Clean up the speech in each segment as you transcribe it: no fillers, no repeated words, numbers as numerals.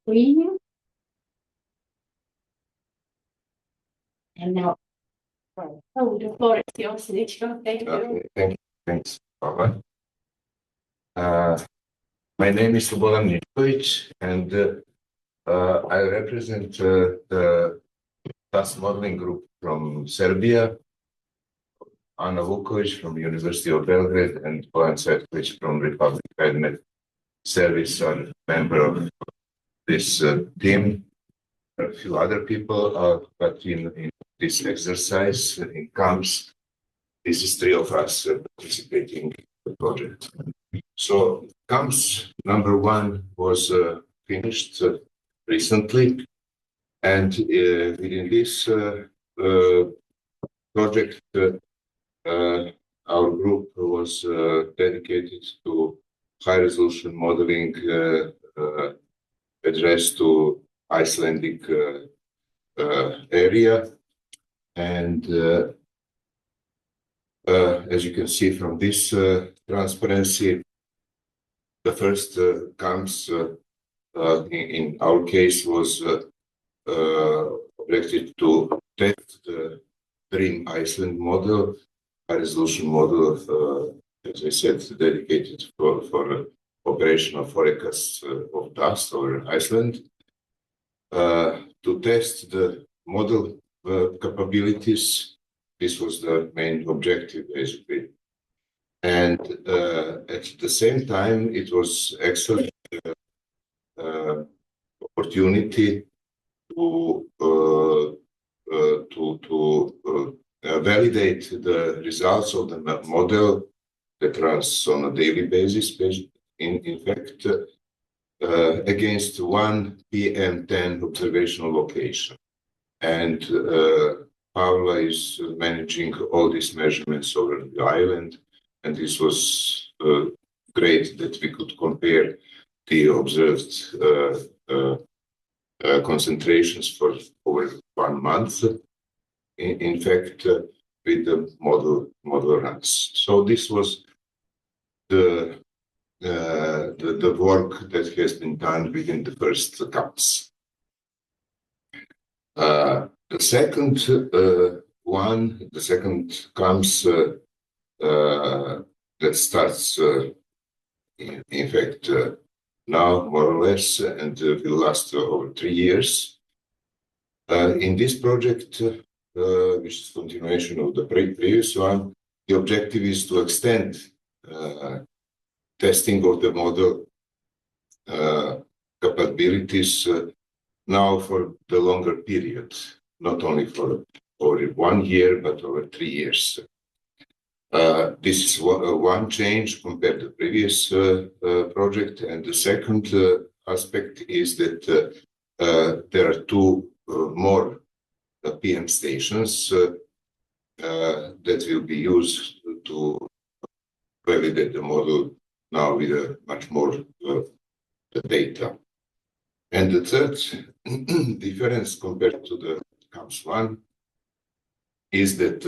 screen. And now, oh, the floor is yours, Sergio. Thank you. Okay, thanks, Paula. My name is Slobodan Mišković, and I represent the task modeling group from Serbia, Ana Vuković from University of Belgrade, and Bojan Cvetković from Republic Med Service are member of this team. A few other people, but in this exercise in CAMS, this is three of us participating in the project. So CAMS number 1 was finished recently, and within this project, our group was dedicated to high-resolution modeling addressed to Icelandic area, and as you can see from this transparency, the first CAMS in our case was objective to test the DREAM Iceland model, high-resolution model, as I said, dedicated for operation of forecasts of dust over Iceland, to test the model capabilities. This was the main objective, basically. And at the same time, it was excellent opportunity to validate the results of the model that runs on a daily basis, in fact, against one PM10 observational location. And Paula is managing all these measurements over the island, and this was great that we could compare the observed concentrations for over 1 month, in fact, with the model runs. So this was the work that has been done within the first CAMS. The second the second CAMS that starts, in fact, now more or less, and will last over 3 years. In this project, which is continuation of the previous one, the objective is to extend testing of the model capabilities now for the longer period, not only for over 1 year, but over 3 years. This is one change compared to the previous project, and the second aspect is that there are 2 more PM stations that will be used to validate the model now with much more data. And the third difference compared to the CAMS 1 is that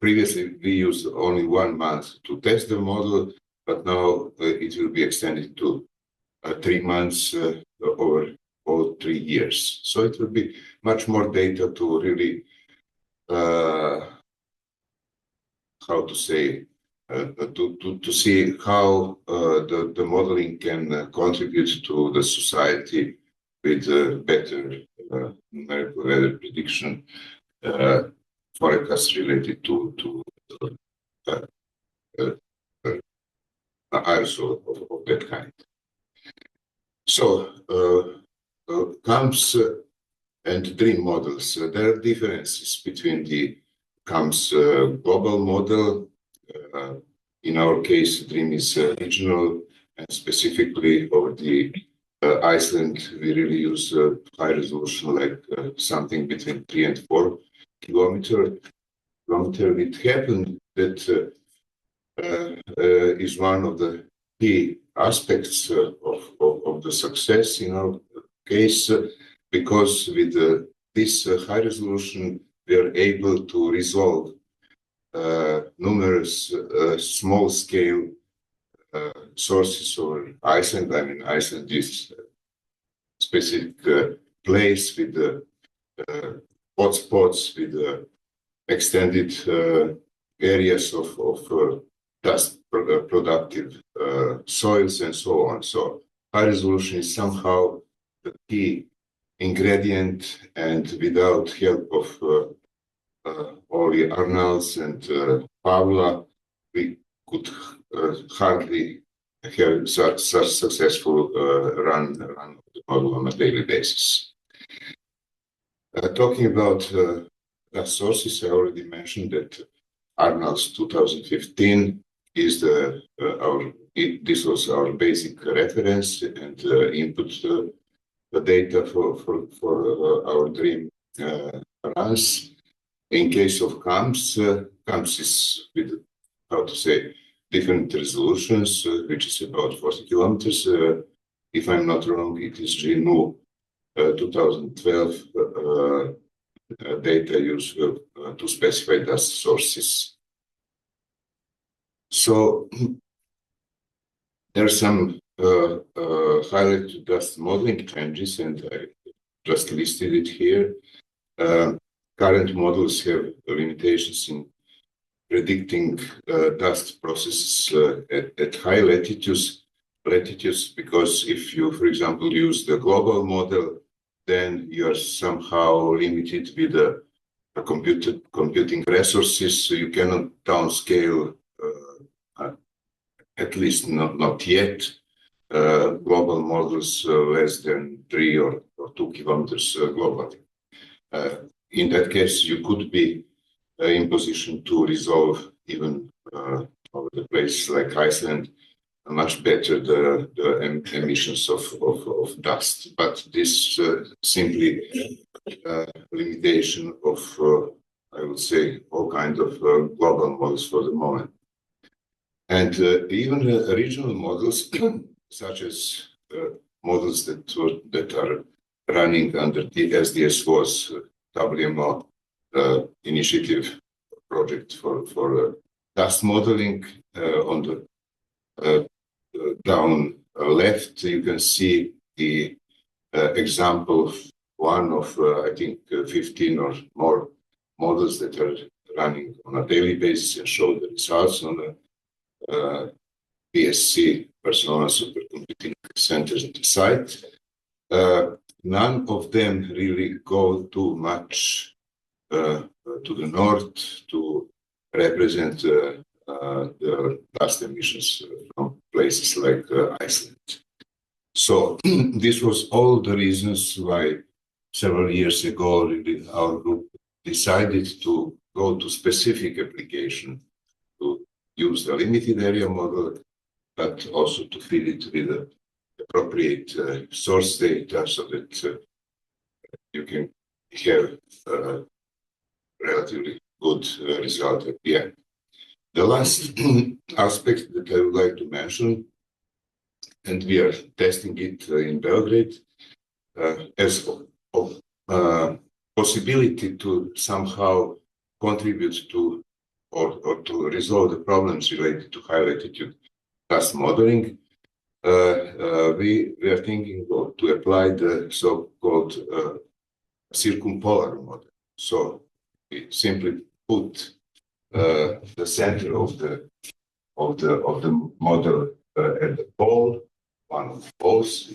previously we used only 1 month to test the model, but now it will be extended to 3 months over all 3 years. So it will be much more data to really, how to say, to see how the modeling can contribute to the society with better numerical weather prediction forecasts related to aerosol of that kind. So CAMS and DREAM models, there are differences between the CAMS global model. In our case, DREAM is regional, and specifically over the Iceland, we really use high resolution, like something between 3 and 4 kilometer. It happened that is one of the key aspects of the success in our case, because with this high resolution, we are able to resolve numerous small-scale sources over Iceland. I mean, Iceland is a specific place with the hotspots, with extended areas of dust productive soils and so on. So high resolution is somehow the key ingredient, and without help of Oli Arnalds and Pavla, we could hardly have such successful run of the model on a daily basis. Talking about sources, I already mentioned that Arnalds 2015 is this was our basic reference and input data for our dream runs. In case of CAMS, CAMS is with, how to say, different resolutions, which is about 40 kilometers. If I'm not wrong, it is GNU 2012 data used to specify dust sources. So there are some highlight dust modeling changes, and I just listed it here. Current models have limitations in predicting dust processes at high latitudes, because if you, for example, use the global model, then you are somehow limited with the computing resources, so you cannot downscale, at least not yet, global models less than 3 or 2 kilometers globally. In that case, you could be in position to resolve even over the place like Iceland much better the emissions of dust. But this simply limitation of, I would say, all kinds of global models for the moment. And even regional models, such as models that are running under the SDS-WOS WMO initiative project for dust modeling. On the down left, you can see the example of one of, I think, 15 or more models that are running on a daily basis and show the results on the PSC, Barcelona Supercomputing Center site. None of them really go too much to the north to represent the dust emissions from places like Iceland. So this was all the reasons why several years ago really our group decided to go to specific application, to use the limited area model, but also to feed it with the appropriate source data so that you can have a relatively good result at the end. The last aspect that I would like to mention, and we are testing it in Belgrade, as possibility to somehow contribute to or to resolve the problems related to high latitude dust modeling. We are thinking to apply the so-called circumpolar model. So we simply put the center of the model at the pole, one of the poles,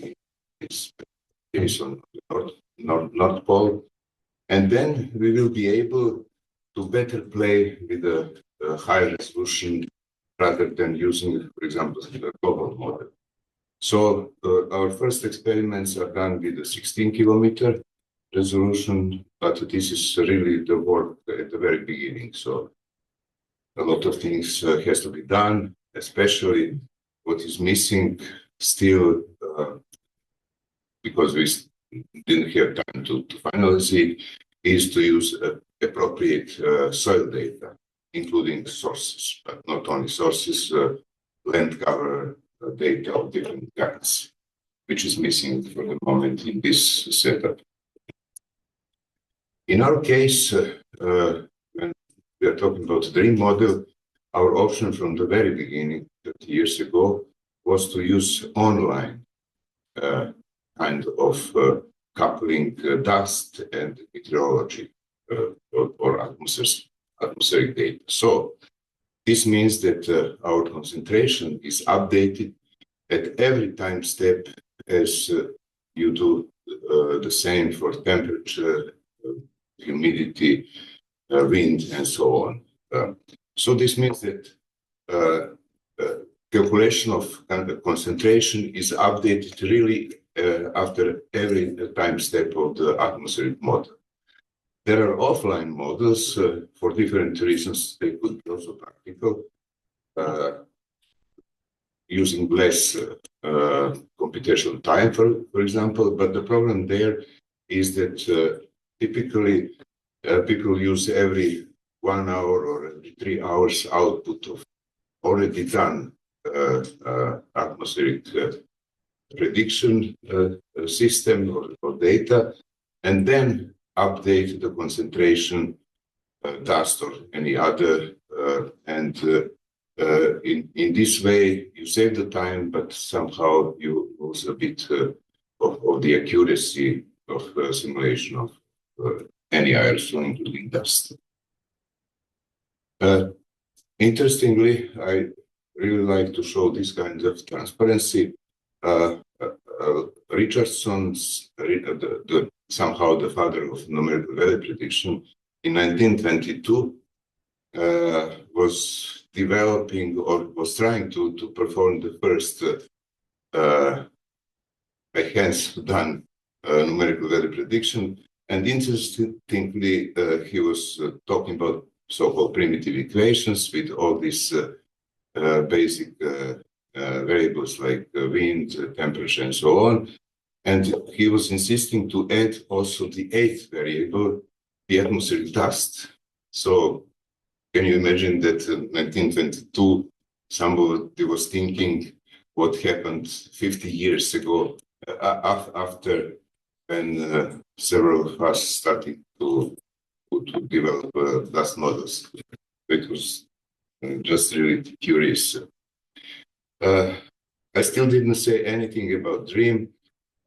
is on the North Pole, and then we will be able to better play with the high resolution rather than using, for example, the global model. So our first experiments are done with a 16-kilometer resolution, but this is really the work at the very beginning. So a lot of things has to be done, especially what is missing still, because we didn't have time to finalize it, is to use appropriate soil data, including sources, but not only sources, land cover data of different kinds, which is missing for the moment in this setup. In our case, when we are talking about the dream model, our option from the very beginning 20 years ago was to use online kind of coupling dust and meteorology or atmospheric data. So this means that our concentration is updated at every time step as you do the same for temperature, humidity, wind, and so on. So this means that calculation of concentration is updated really after every time step of the atmospheric model. There are offline models for different reasons. They could be also practical, using less computational time, for example. But the problem there is that typically people use every 1 hour or every 3 hours output of already done atmospheric prediction system or data, and then update the concentration, dust or any other, and in this way you save the time, but somehow you lose a bit of the accuracy of simulation of any aerosol, including dust. Interestingly, I really like to show this kind of transparency. Richardson's, somehow the father of numerical value prediction, in 1922 was developing or was trying to perform the first by hands done numerical value prediction. And interestingly, he was talking about so-called primitive equations with all these basic variables like wind, temperature, and so on. And he was insisting to add also the 8th variable, the atmospheric dust. So can you imagine that in 1922, somebody was thinking what happened 50 years ago after when several of us started to develop dust models. It was just really curious. I still didn't say anything about DREAM,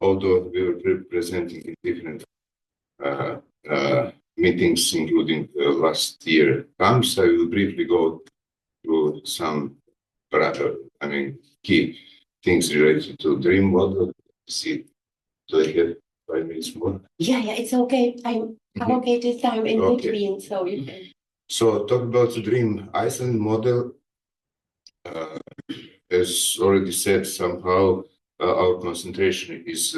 although we were presenting in different meetings, including last year CAMS. I will briefly go through some key things related to DREAM model. See, do I have 5 minutes more? Yeah, it's okay. I allocated time in between, so you can. So talk about the DREAM Iceland model. As already said, somehow our concentration is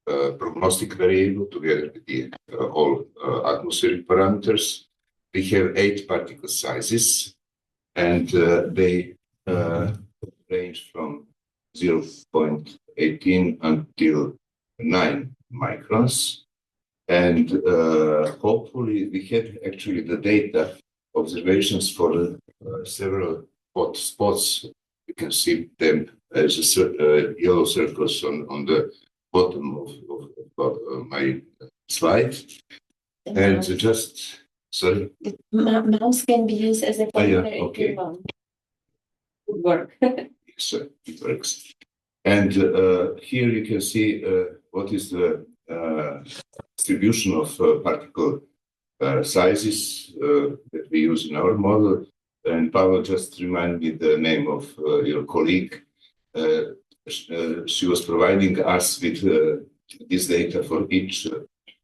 prognostic variable together with the all atmospheric parameters. We have 8 particle sizes, and they range from 0.18 until 9 microns. And hopefully we had actually the data observations for several hot spots. You can see them as yellow circles on the bottom of my slide. And sorry? The mouse can be used as a pointer if you want. Good work. Yes, it works. And here you can see what is the distribution of particle sizes that we use in our model. And Pavel just reminded me the name of your colleague. She was providing us with this data for each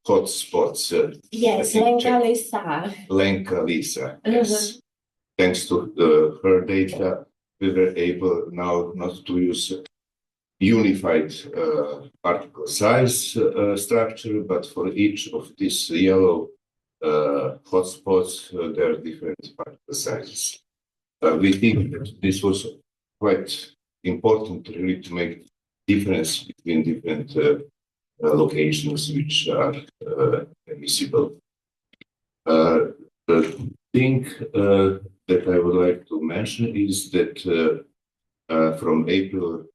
hot spots. Yes, Lenka Lisa. Lenka Lisa, yes. Thanks to her data, we were able now not to use unified particle size structure, but for each of these yellow hotspots, there are different particle sizes. We think that this was quite important really to make difference between different locations which are visible. The thing that I would like to mention is that from April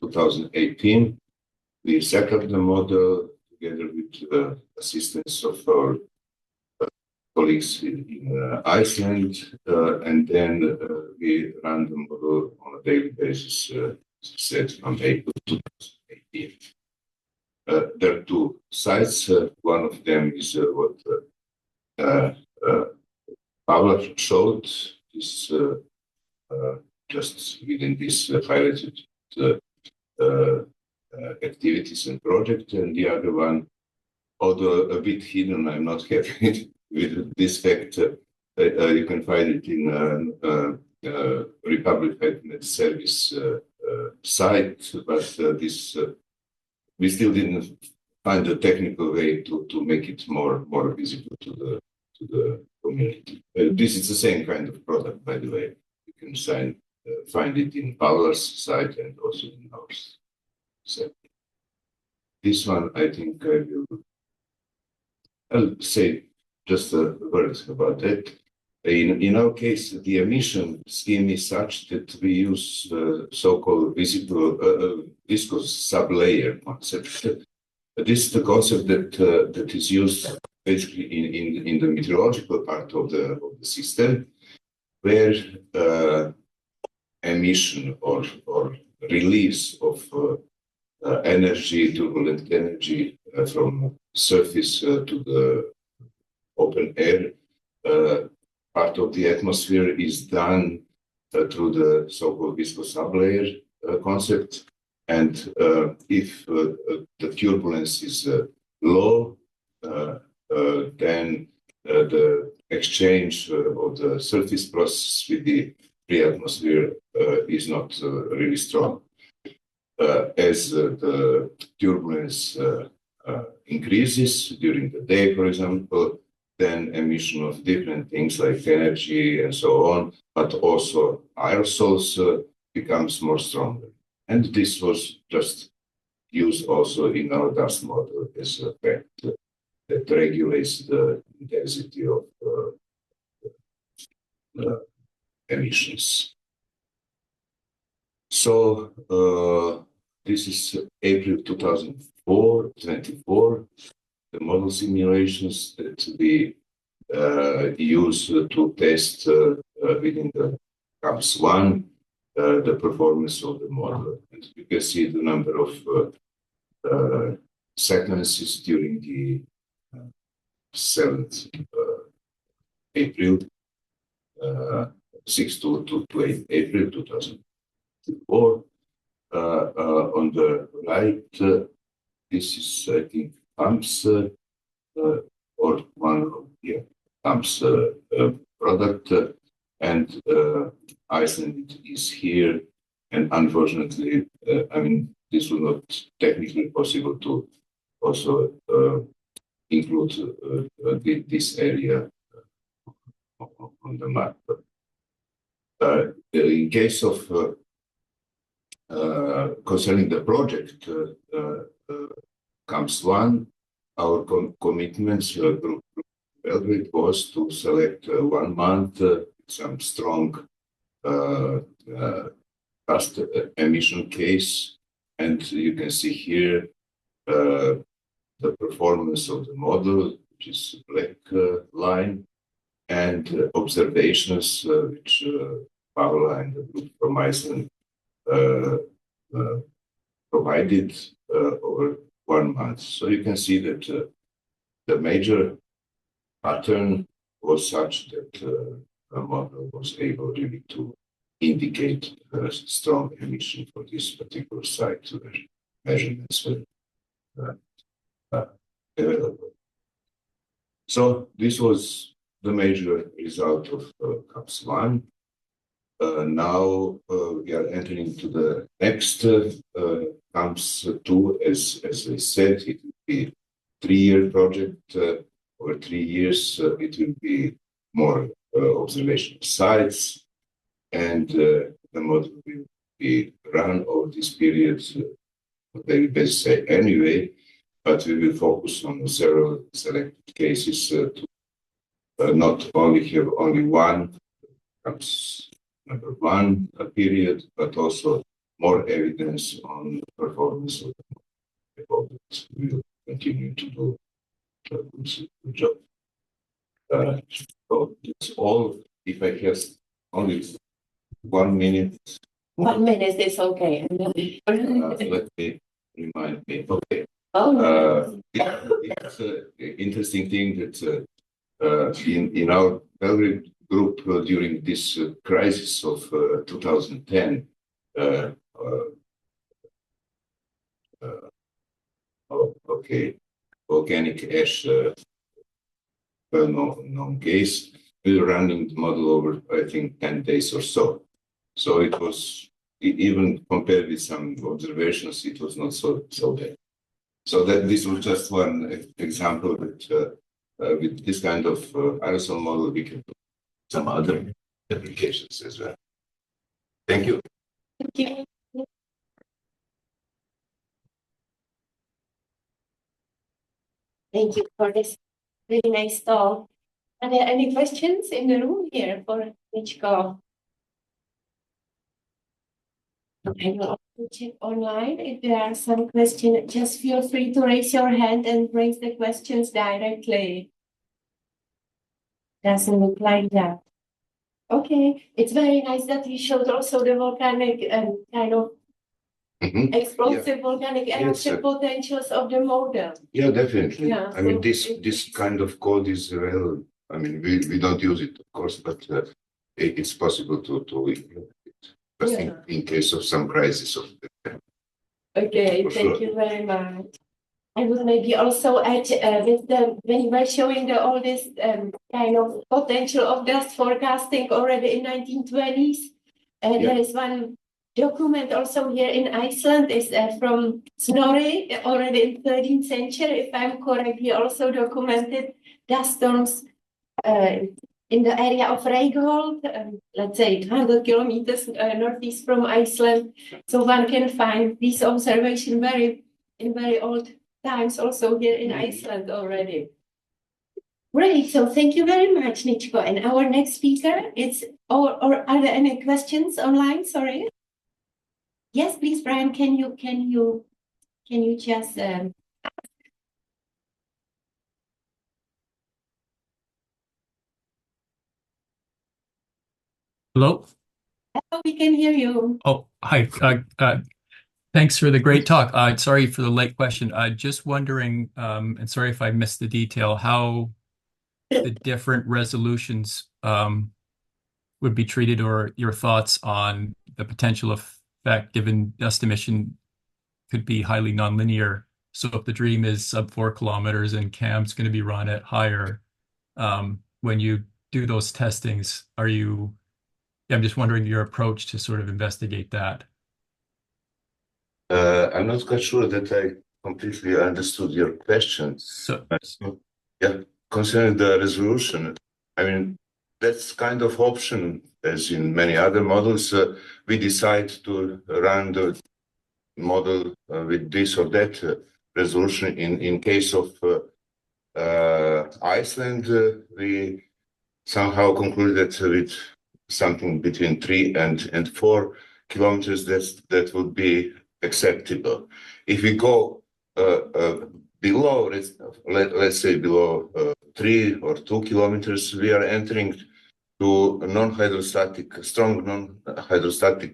2018, we set up the model together with assistance of our colleagues in Iceland, and then we run the model on a daily basis, said from April 2018. There are two sites. One of them is what Paula showed, is just within this highlighted activities and project, and the other one, although a bit hidden, I'm not happy with this fact. You can find it in Republic Net Service site, but this we still didn't find a technical way to make it more visible to the community. This is the same kind of product, by the way. You can find it in Paula's site and also in ours. So this one, I think I'll say just a word about that. In our case, the emission scheme is such that we use so-called viscous sublayer concept. This is the concept that is used basically in the meteorological part of the system, where emission or release of energy, turbulent energy from surface to the open air part of the atmosphere is done through the so-called viscous sublayer concept. And if the turbulence is low, then the exchange of the surface process with the free atmosphere is not really strong. As the turbulence increases during the day, for example, then emission of different things like energy and so on, but also aerosols becomes more stronger. And this was just used also in our dust model as a fact that regulates the intensity of emissions. So this is April 2024, the model simulations that we use to test within the CAPS-1 the performance of the model. And you can see the number of sequences during the 7th April, 6 to 8 April 2004. On the right, this is, I think, pumps or one of pumps product, and Iceland is here. And unfortunately, I mean, this was not technically possible to also include this area on the map. In case of concerning the project CAPS-1, our commitments group Belgrade was to select 1 month some strong dust emission case, and you can see here the performance of the model, which is black line, and observations which Paula and the group from Iceland provided over 1 month. So you can see that the major pattern was such that the model was able really to indicate a strong emission for this particular site where measurements were available. So this was the major result of CAPS-1. Now we are entering to the next CAPS-2. As I said, it will be a 3-year project. Over 3 years, it will be more observation sites, and the model will be run over this period on a daily basis anyway, but we will focus on several selected cases to not only have only one CAPS number 1 period, but also more evidence on the performance of the model. We will continue to do a good job. So that's all. If I have only 1 minute. 1 minute is okay. Let me remind me. Okay. It's an interesting thing that in our Belgrade group during this crisis of 2010, okay, organic ash non-gas, we were running the model over, I think, 10 days or so. So it was, even compared with some observations, it was not so bad. So that this was just one example that with this kind of aerosol model, we can do some other applications as well. Thank you. Thank you. Thank you for this really nice talk. Are there any questions in the room here for Nichko? I will also check online if there are some questions. Just feel free to raise your hand and raise the questions directly. Doesn't look like that. Okay, it's very nice that you showed also the volcanic kind of explosive volcanic eruption potentials of the model. Yeah, definitely. Yeah, I mean, this kind of code is relevant. I mean, we don't use it, of course, but it's possible to implement it just in case of some crisis. Okay, thank you very much. I will maybe also add with when you were showing all this kind of potential of dust forecasting already in 1920s. There is one document also here in Iceland is from Snorri, already in 13th century, if I'm correct. He also documented dust storms in the area of Reykholt, let's say 100 kilometers northeast from Iceland. So one can find these observations in very old times also here in Iceland already. Great, so thank you very much, Nichko. And our next speaker is, or are there any questions online? Sorry. Yes, please, Brian. Can you just Hello? Hello, we can hear you. Oh, hi. Thanks for the great talk. Sorry for the late question. Just wondering, and sorry if I missed the detail, how the different resolutions would be treated, or your thoughts on the potential effect given dust emission could be highly nonlinear. So if the DREAM is sub 4 kilometers and CAM's going to be run at higher, when you do those testings, I'm just wondering your approach to sort of investigate that. I'm not quite sure that I completely understood your question. Yeah, concerning the resolution, I mean, that's kind of option, as in many other models. We decide to run the model with this or that resolution. In case of Iceland, we somehow concluded with something between 3 and 4 kilometers. That would be acceptable. If we go below, let's say below 3 or 2 kilometers, we are entering to a strong non-hydrostatic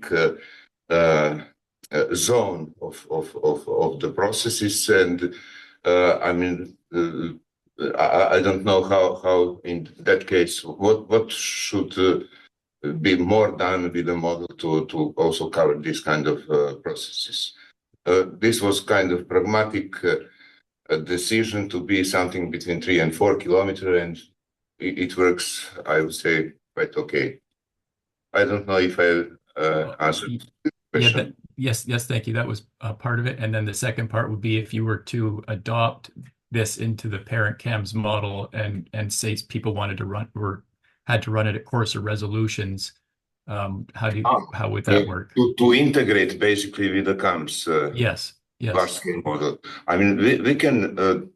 zone of the processes, and I mean, I don't know how in that case what should be more done with the model to also cover this kind of processes. This was kind of pragmatic decision to be something between 3 and 4 kilometers, and it works, I would say, quite okay. I don't know if I answered the question. Yes, thank you. That was part of it. And then the second part would be if you were to adopt this into the parent CAMS model and say people wanted to run or had to run it at coarser resolutions, how would that work? To integrate basically with the CAMS yes. large-scale model. I mean, we can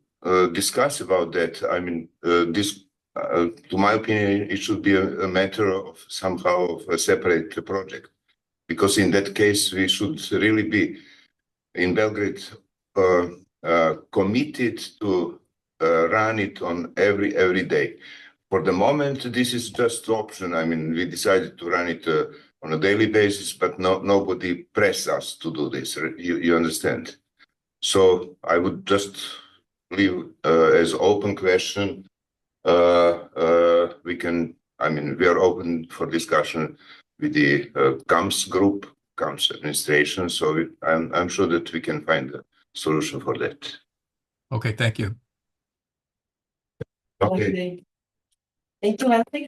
discuss about that. I mean, this, to my opinion, it should be a matter of somehow of a separate project, because in that case we should really be in Belgrade committed to run it on every day. For the moment, this is just option. I mean, we decided to run it on a daily basis, but nobody press us to do this. You understand? So I would just leave as open question. We are open for discussion with the CAMS group, CAMS administration. So I'm sure that we can find a solution for that. Okay, thank you. Okay. Thank you, Alfred.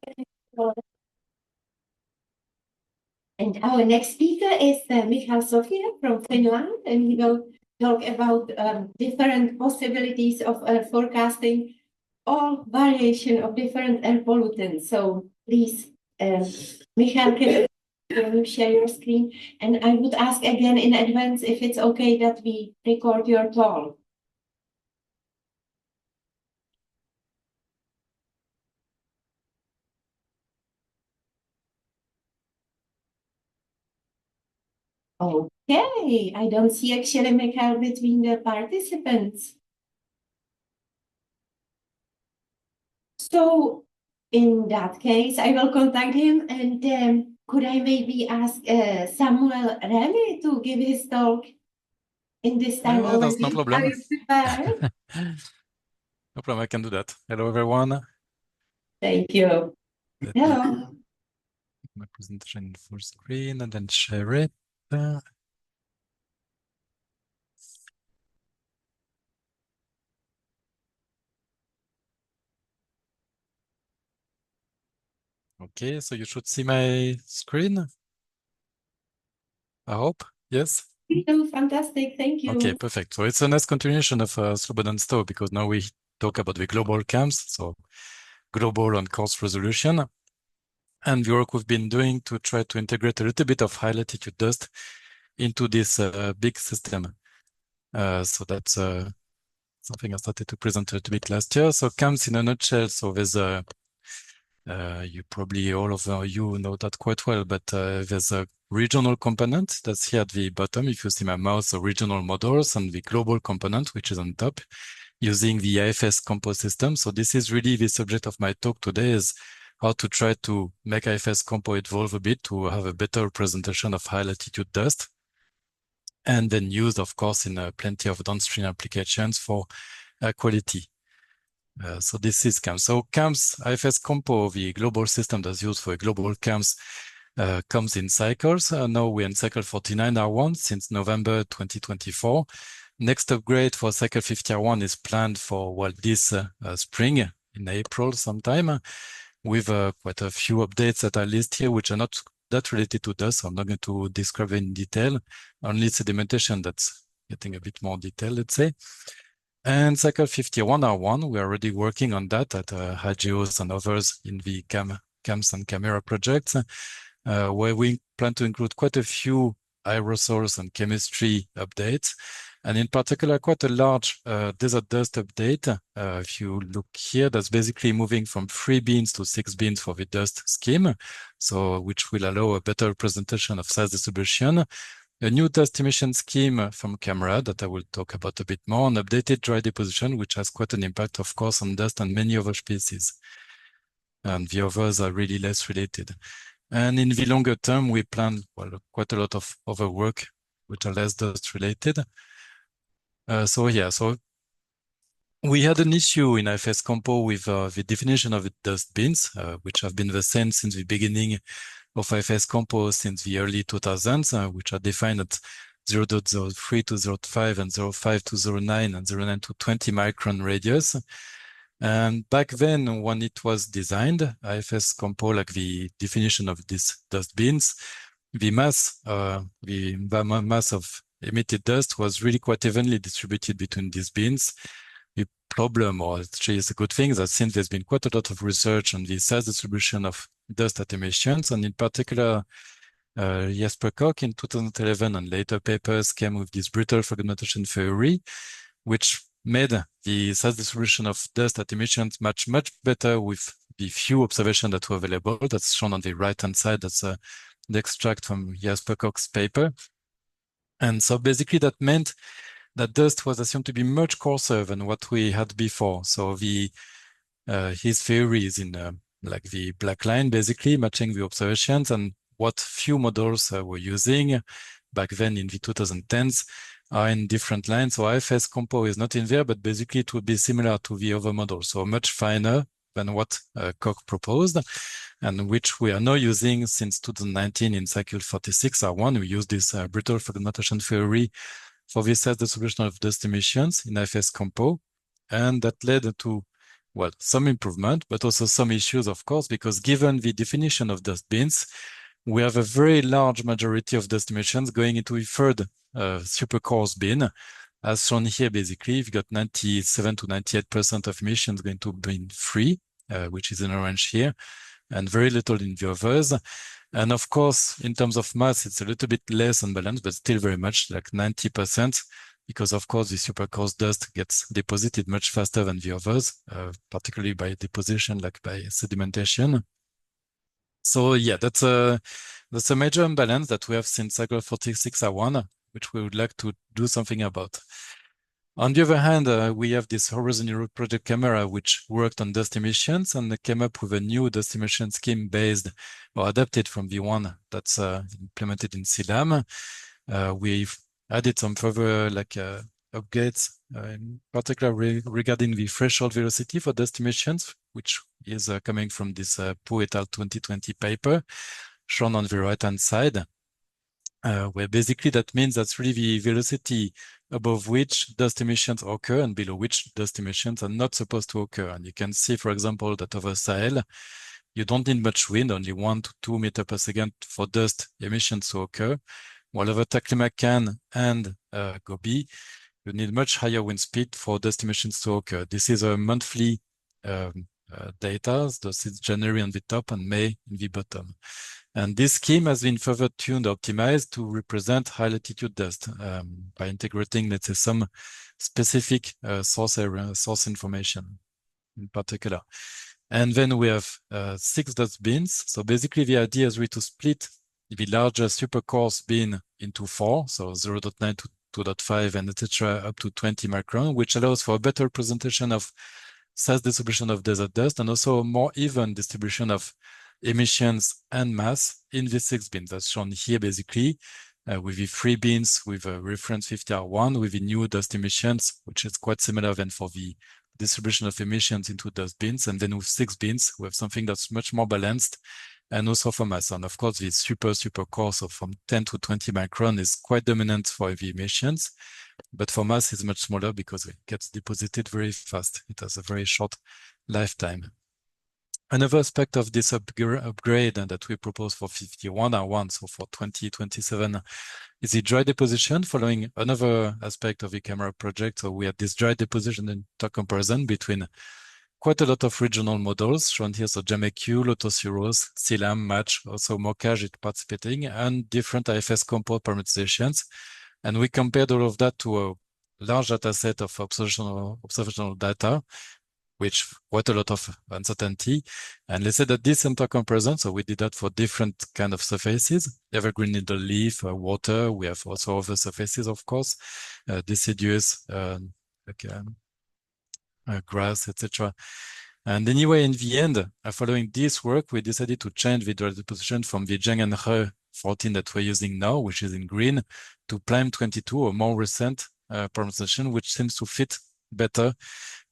And our next speaker is Michal Sofia from Finland, and he will talk about different possibilities of forecasting all variation of different air pollutants. So please, Michal, can you share your screen? And I would ask again in advance if it's okay that we record your talk. Okay, I don't see actually Michal between the participants. So in that case, I will contact him, and could I maybe ask Samuel Remy to give his talk in this time Yeah, that's no already? problem. Are you prepared? No problem, I can do that. Hello, everyone. Thank you. Let me Hello. put my presentation in full screen and then share it. Okay, so you should see my screen. I hope. Yes? You do fantastic. Thank you. Okay, perfect. So it's a nice continuation of Slobodan Stowe, because now we talk about the global CAMS, so global and coarse resolution, and the work we've been doing to try to integrate a little bit of high latitude dust into this big system. So that's something I started to present a little bit last year. So CAMS in a nutshell, so there's a you probably all of you know that quite well, but there's a regional component that's here at the bottom. If you see my mouse, so regional models, and the global component, which is on top, using the IFS Compo system. So this is really the subject of my talk today, is how to try to make IFS Compo evolve a bit to have a better representation of high latitude dust, and then used, of course, in plenty of downstream applications for air quality. So this is CAMS. So CAMS, IFS Compo, the global system that's used for a global CAMS, comes in cycles. Now we're in cycle 49R1 since November 2024. Next upgrade for cycle 50R1 is planned for, well, this spring, in April sometime, with quite a few updates that I list here, which are not that related to dust. So I'm not going to describe in detail, only sedimentation that's getting a bit more detail, let's say. And cycle 51R1, we're already working on that at Hagios and others in the CAMS and camera projects, where we plan to include quite a few aerosols and chemistry updates, and in particular, quite a large desert dust update. If you look here, that's basically moving from 3 bins to 6 bins for the dust scheme, so which will allow a better representation of size distribution. A new dust emission scheme from camera that I will talk about a bit more, and updated dry deposition, which has quite an impact, of course, on dust and many other species. And the others are really less related. And in the longer term, we plan, well, quite a lot of other work which are less dust related. So we had an issue in IFS Compo with the definition of the dust bins, which have been the same since the beginning of IFS Compo since the early 2000s, which are defined at 0.03 to 0.5 and 0.5 to 0.9 and 0.9 to 20 micron radius. And back then, when it was designed, IFS Compo, like the definition of these dust bins, the mass of emitted dust was really quite evenly distributed between these bins. The problem, or actually it's a good thing, that since there's been quite a lot of research on the size distribution of dust at emissions, and in particular, Jesper Kok in 2011 and later papers came with this brittle fragmentation theory, which made the size distribution of dust at emissions much better with the few observations that were available. That's shown on the right-hand side. That's the extract from Jesper Kok's paper. And so basically that meant that dust was assumed to be much coarser than what we had before. So his theory is in like the black line, basically matching the observations, and what few models we're using back then in the 2010s are in different lines. So IFS Compo is not in there, but basically it would be similar to the other models, so much finer than what Koch proposed, and which we are now using since 2019 in Cycle 46R1. We use this brittle fragmentation theory for this distribution of dust emissions in IFS Compo, and that led to, well, some improvement, but also some issues, of course, because given the definition of dust bins, we have a very large majority of dust emissions going into a third supercoarse bin. As shown here, basically, you've got 97 to 98% of emissions going to bin 3, which is in orange here, and very little in the others. And of course, in terms of mass, it's a little bit less unbalanced, but still very much like 90%, because of course the supercoarse dust gets deposited much faster than the others, particularly by deposition, like by sedimentation. So yeah, that's a major imbalance that we have since Cycle 46R1, which we would like to do something about. On the other hand, we have this Horizon Europe project camera, which worked on dust emissions and came up with a new dust emission scheme based or adapted from the one that's implemented in CLAM. We've added some further upgrades, in particular regarding the threshold velocity for dust emissions, which is coming from this Pu et al. 2020 paper, shown on the right-hand side, where basically that means that's really the velocity above which dust emissions occur and below which dust emissions are not supposed to occur. And you can see, for example, that over Sahel, you don't need much wind, only 1 to 2 meters per second for dust emissions to occur. While over Taklamakan and Gobi, you need much higher wind speed for dust emissions to occur. This is a monthly data, so it's January on the top and May in the bottom. And this scheme has been further tuned, optimized to represent high latitude dust by integrating, let's say, some specific source information in particular. And then we have 6 dust bins. So basically the idea is really to split the larger supercoarse bin into 4, so 0.9 to 2.5 and etc. up to 20 micron, which allows for a better presentation of size distribution of desert dust and also a more even distribution of emissions and mass in the 6 bins. That's shown here basically with the 3 bins with a reference 50R1 with the new dust emissions, which is quite similar than for the distribution of emissions into dust bins. And then with 6 bins, we have something that's much more balanced and also for mass. And of course, the super coarse, so from 10 to 20 micron is quite dominant for the emissions, but for mass is much smaller because it gets deposited very fast. It has a very short lifetime. Another aspect of this upgrade that we propose for 51R1, so for 2027, is the dry deposition following another aspect of the camera project. So we had this dry deposition intercomparison between quite a lot of regional models shown here. So JAMECU, Lotus Euros, CLAM, Match, also Mocage is participating, and different IFS Compo parameterizations. And we compared all of that to a large data set of observational data, which quite a lot of uncertainty. And let's say that this intercomparison, so we did that for different kind of surfaces, evergreen needle leaf, water. We have also other surfaces, of course, deciduous, grass, etc. And anyway, in the end, following this work, we decided to change the dry deposition from the Zheng and He 14 that we're using now, which is in green, to PLIME 22, a more recent parameterization, which seems to fit better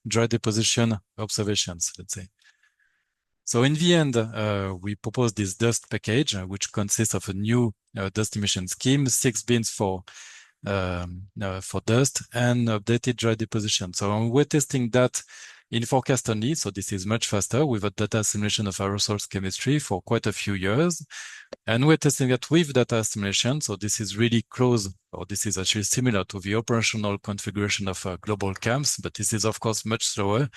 dry deposition observations, let's say. So in the end, we proposed this dust package, which consists of a new dust emission scheme, 6 bins for dust and updated dry deposition. So we're testing that in forecast only. So this is much faster with a data simulation of aerosols chemistry for quite a few years. And we're testing that with data simulation. So this is really close, or this is actually similar to the operational configuration of global camps, but this is of course much slower.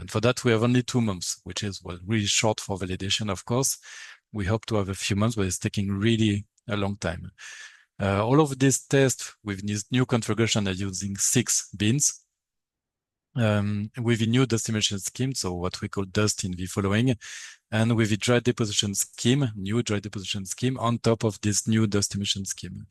And for that, we have only 2 months, which is really short for validation, of course. We hope to have a few months, but it's taking really a long time. All of these tests with this new configuration are using 6 bins with the new dust emission scheme, so what we call dust in the following, and with the dry deposition scheme, new dry deposition scheme on top of this new dust emission scheme.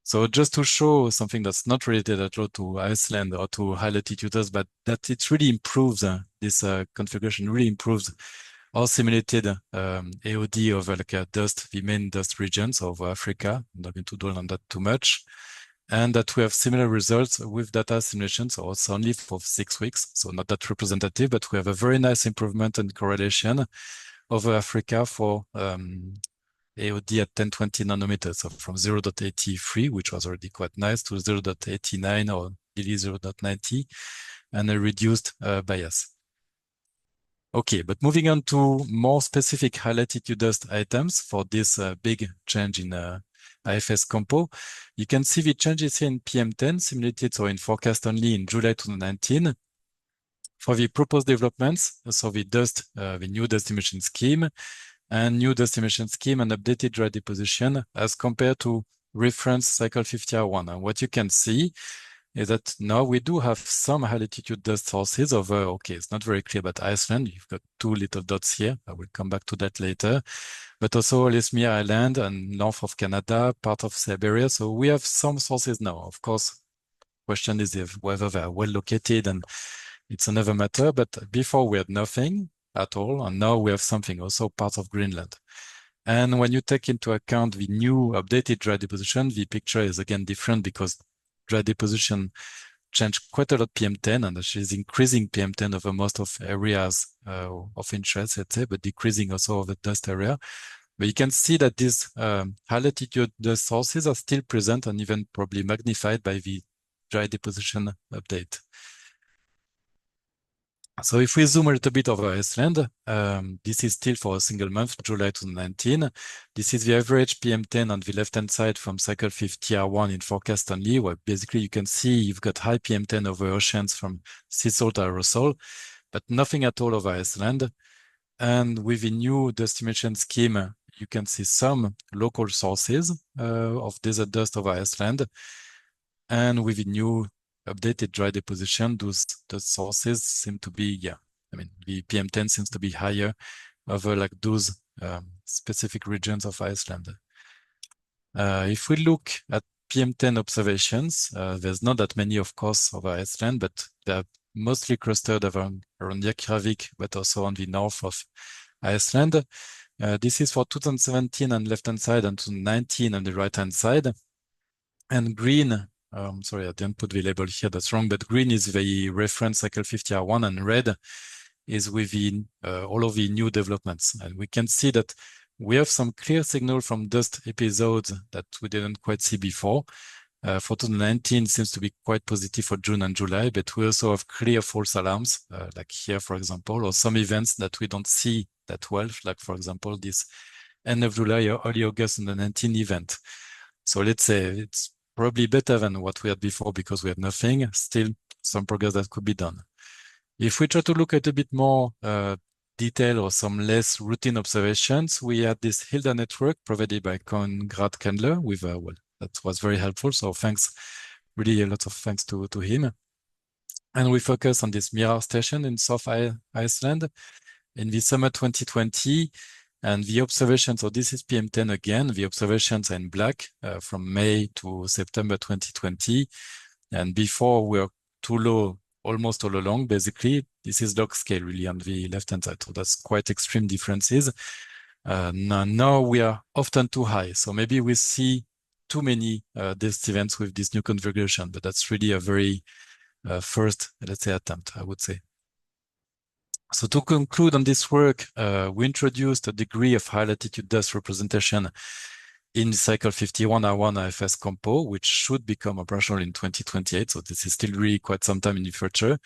So just to show something that's not related at all to Iceland or to high latitude dust, but that it really improves, this configuration really improves or simulated AOD of like a dust, the main dust regions of Africa. I'm not going to dwell on that too much. And that we have similar results with data simulations, so it's only for 6 weeks, so not that representative, but we have a very nice improvement and correlation over Africa for AOD at 1020 nanometers, so from 0.83, which was already quite nice, to 0.89 or nearly 0.90, and a reduced bias. Okay, but moving on to more specific high latitude dust items for this big change in IFS compo, you can see the changes here in PM10 simulated, so in forecast only in July 2019. For the proposed developments, so the new dust emission scheme and new dust emission scheme and updated dry deposition as compared to reference cycle 50R1. And what you can see is that now we do have some high latitude dust sources over, okay, it's not very clear about Iceland. You've got 2 little dots here. I will come back to that later. But also Ellesmere Island and north of Canada, part of Siberia. So we have some sources now. Of course, question is whether they are well located, and it's another matter. But before we had nothing at all, and now we have something, also part of Greenland. And when you take into account the new updated dry deposition, the picture is again different because dry deposition changed quite a lot PM10, and she's increasing PM10 over most of areas of interest, let's say, but decreasing also over the dust area. But you can see that these high latitude dust sources are still present and even probably magnified by the dry deposition update. So if we zoom a little bit over Iceland, this is still for a single month, July 2019. This is the average PM10 on the left-hand side from cycle 50R1 in forecast only, where basically you can see you've got high PM10 over oceans from sea salt aerosol, but nothing at all over Iceland. And with the new dust emission scheme, you can see some local sources of desert dust over Iceland. And with the new updated dry deposition, those sources seem to be, the PM10 seems to be higher over like those specific regions of Iceland. If we look at PM10 observations, there's not that many, of course, over Iceland, but they're mostly clustered around Reykjavik, but also on the north of Iceland. This is for 2017 on the left-hand side and 2019 on the right-hand side. And green, sorry, I didn't put the label here, that's wrong, but green is the reference cycle 50R1 and red is within all of the new developments. And we can see that we have some clear signal from dust episodes that we didn't quite see before. For 2019 seems to be quite positive for June and July, but we also have clear false alarms, like here, for example, or some events that we don't see that well, like for example, this end of July or early August 2019 event. So let's say it's probably better than what we had before because we had nothing, still some progress that could be done. If we try to look at a bit more detail or some less routine observations, we had this Hilda network provided by Konrad Kendler with, well, that was very helpful. So thanks, really a lot of thanks to him. And we focus on this mirror station in South Iceland in the summer 2020. And the observations, so this is PM10 again, the observations are in black from May to September 2020. And before we were too low almost all along, basically, this is log scale really on the left-hand side. So that's quite extreme differences. Now we are often too high. So maybe we see too many dust events with this new configuration, but that's really a very first, let's say, attempt, I would say. So to conclude on this work, we introduced a degree of high latitude dust representation in cycle 51R1 IFS compo, which should become operational in 2028. So this is still really quite some time in the future.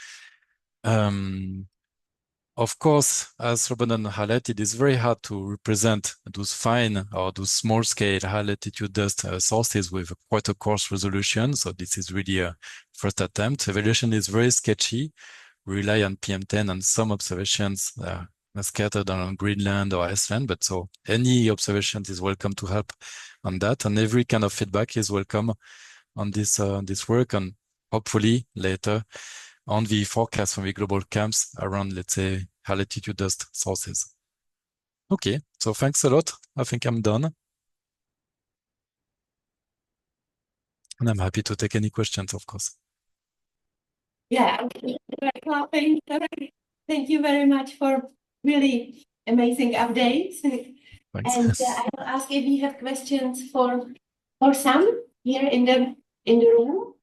Of course, as Robin highlighted, it is very hard to represent those fine or those small scale high latitude dust sources with quite a coarse resolution. So this is really a first attempt. Evaluation is very sketchy. We rely on PM10 and some observations scattered around Greenland or Iceland, but so any observations is welcome to help on that. And every kind of feedback is welcome on this work, and hopefully later on the forecast from the global camps around, let's say, high latitude dust sources. Okay, so thanks a lot. I think I'm done. And I'm happy to take any questions, of course. Yeah, clapping. Thank you very much for really amazing updates. Thanks. And I will ask if you have questions for some here in the room.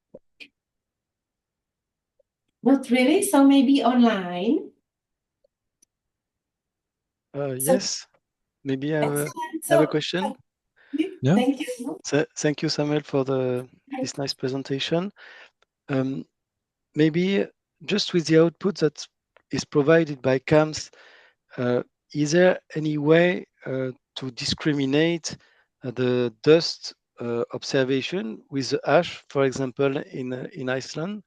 Not really, so maybe online. Yes, maybe I have Excellent. a So, question. Yeah. Thank you. Thank you, Samuel, for this nice presentation. Maybe just with the output that is provided by CAMS, is there any way to discriminate the dust observation with the ash, for example, in Iceland?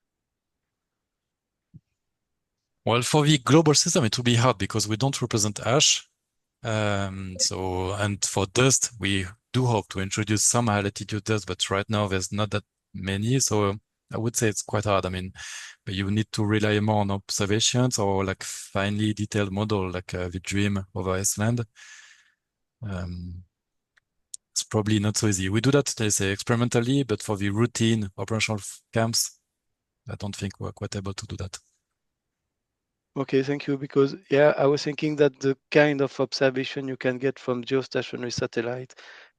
Well, for the global system, it will be hard because we don't represent ash. And for dust, we do hope to introduce some high latitude dust, but right now there's not that many. So I would say it's quite hard. I mean, but you need to rely more on observations or like finely detailed model, like the DREAM over Iceland. It's probably not so easy. We do that, let's say, experimentally, but for the routine operational camps, I don't think we're quite able to do that. Okay, thank you. Because yeah, I was thinking that the kind of observation you can get from geostationary satellite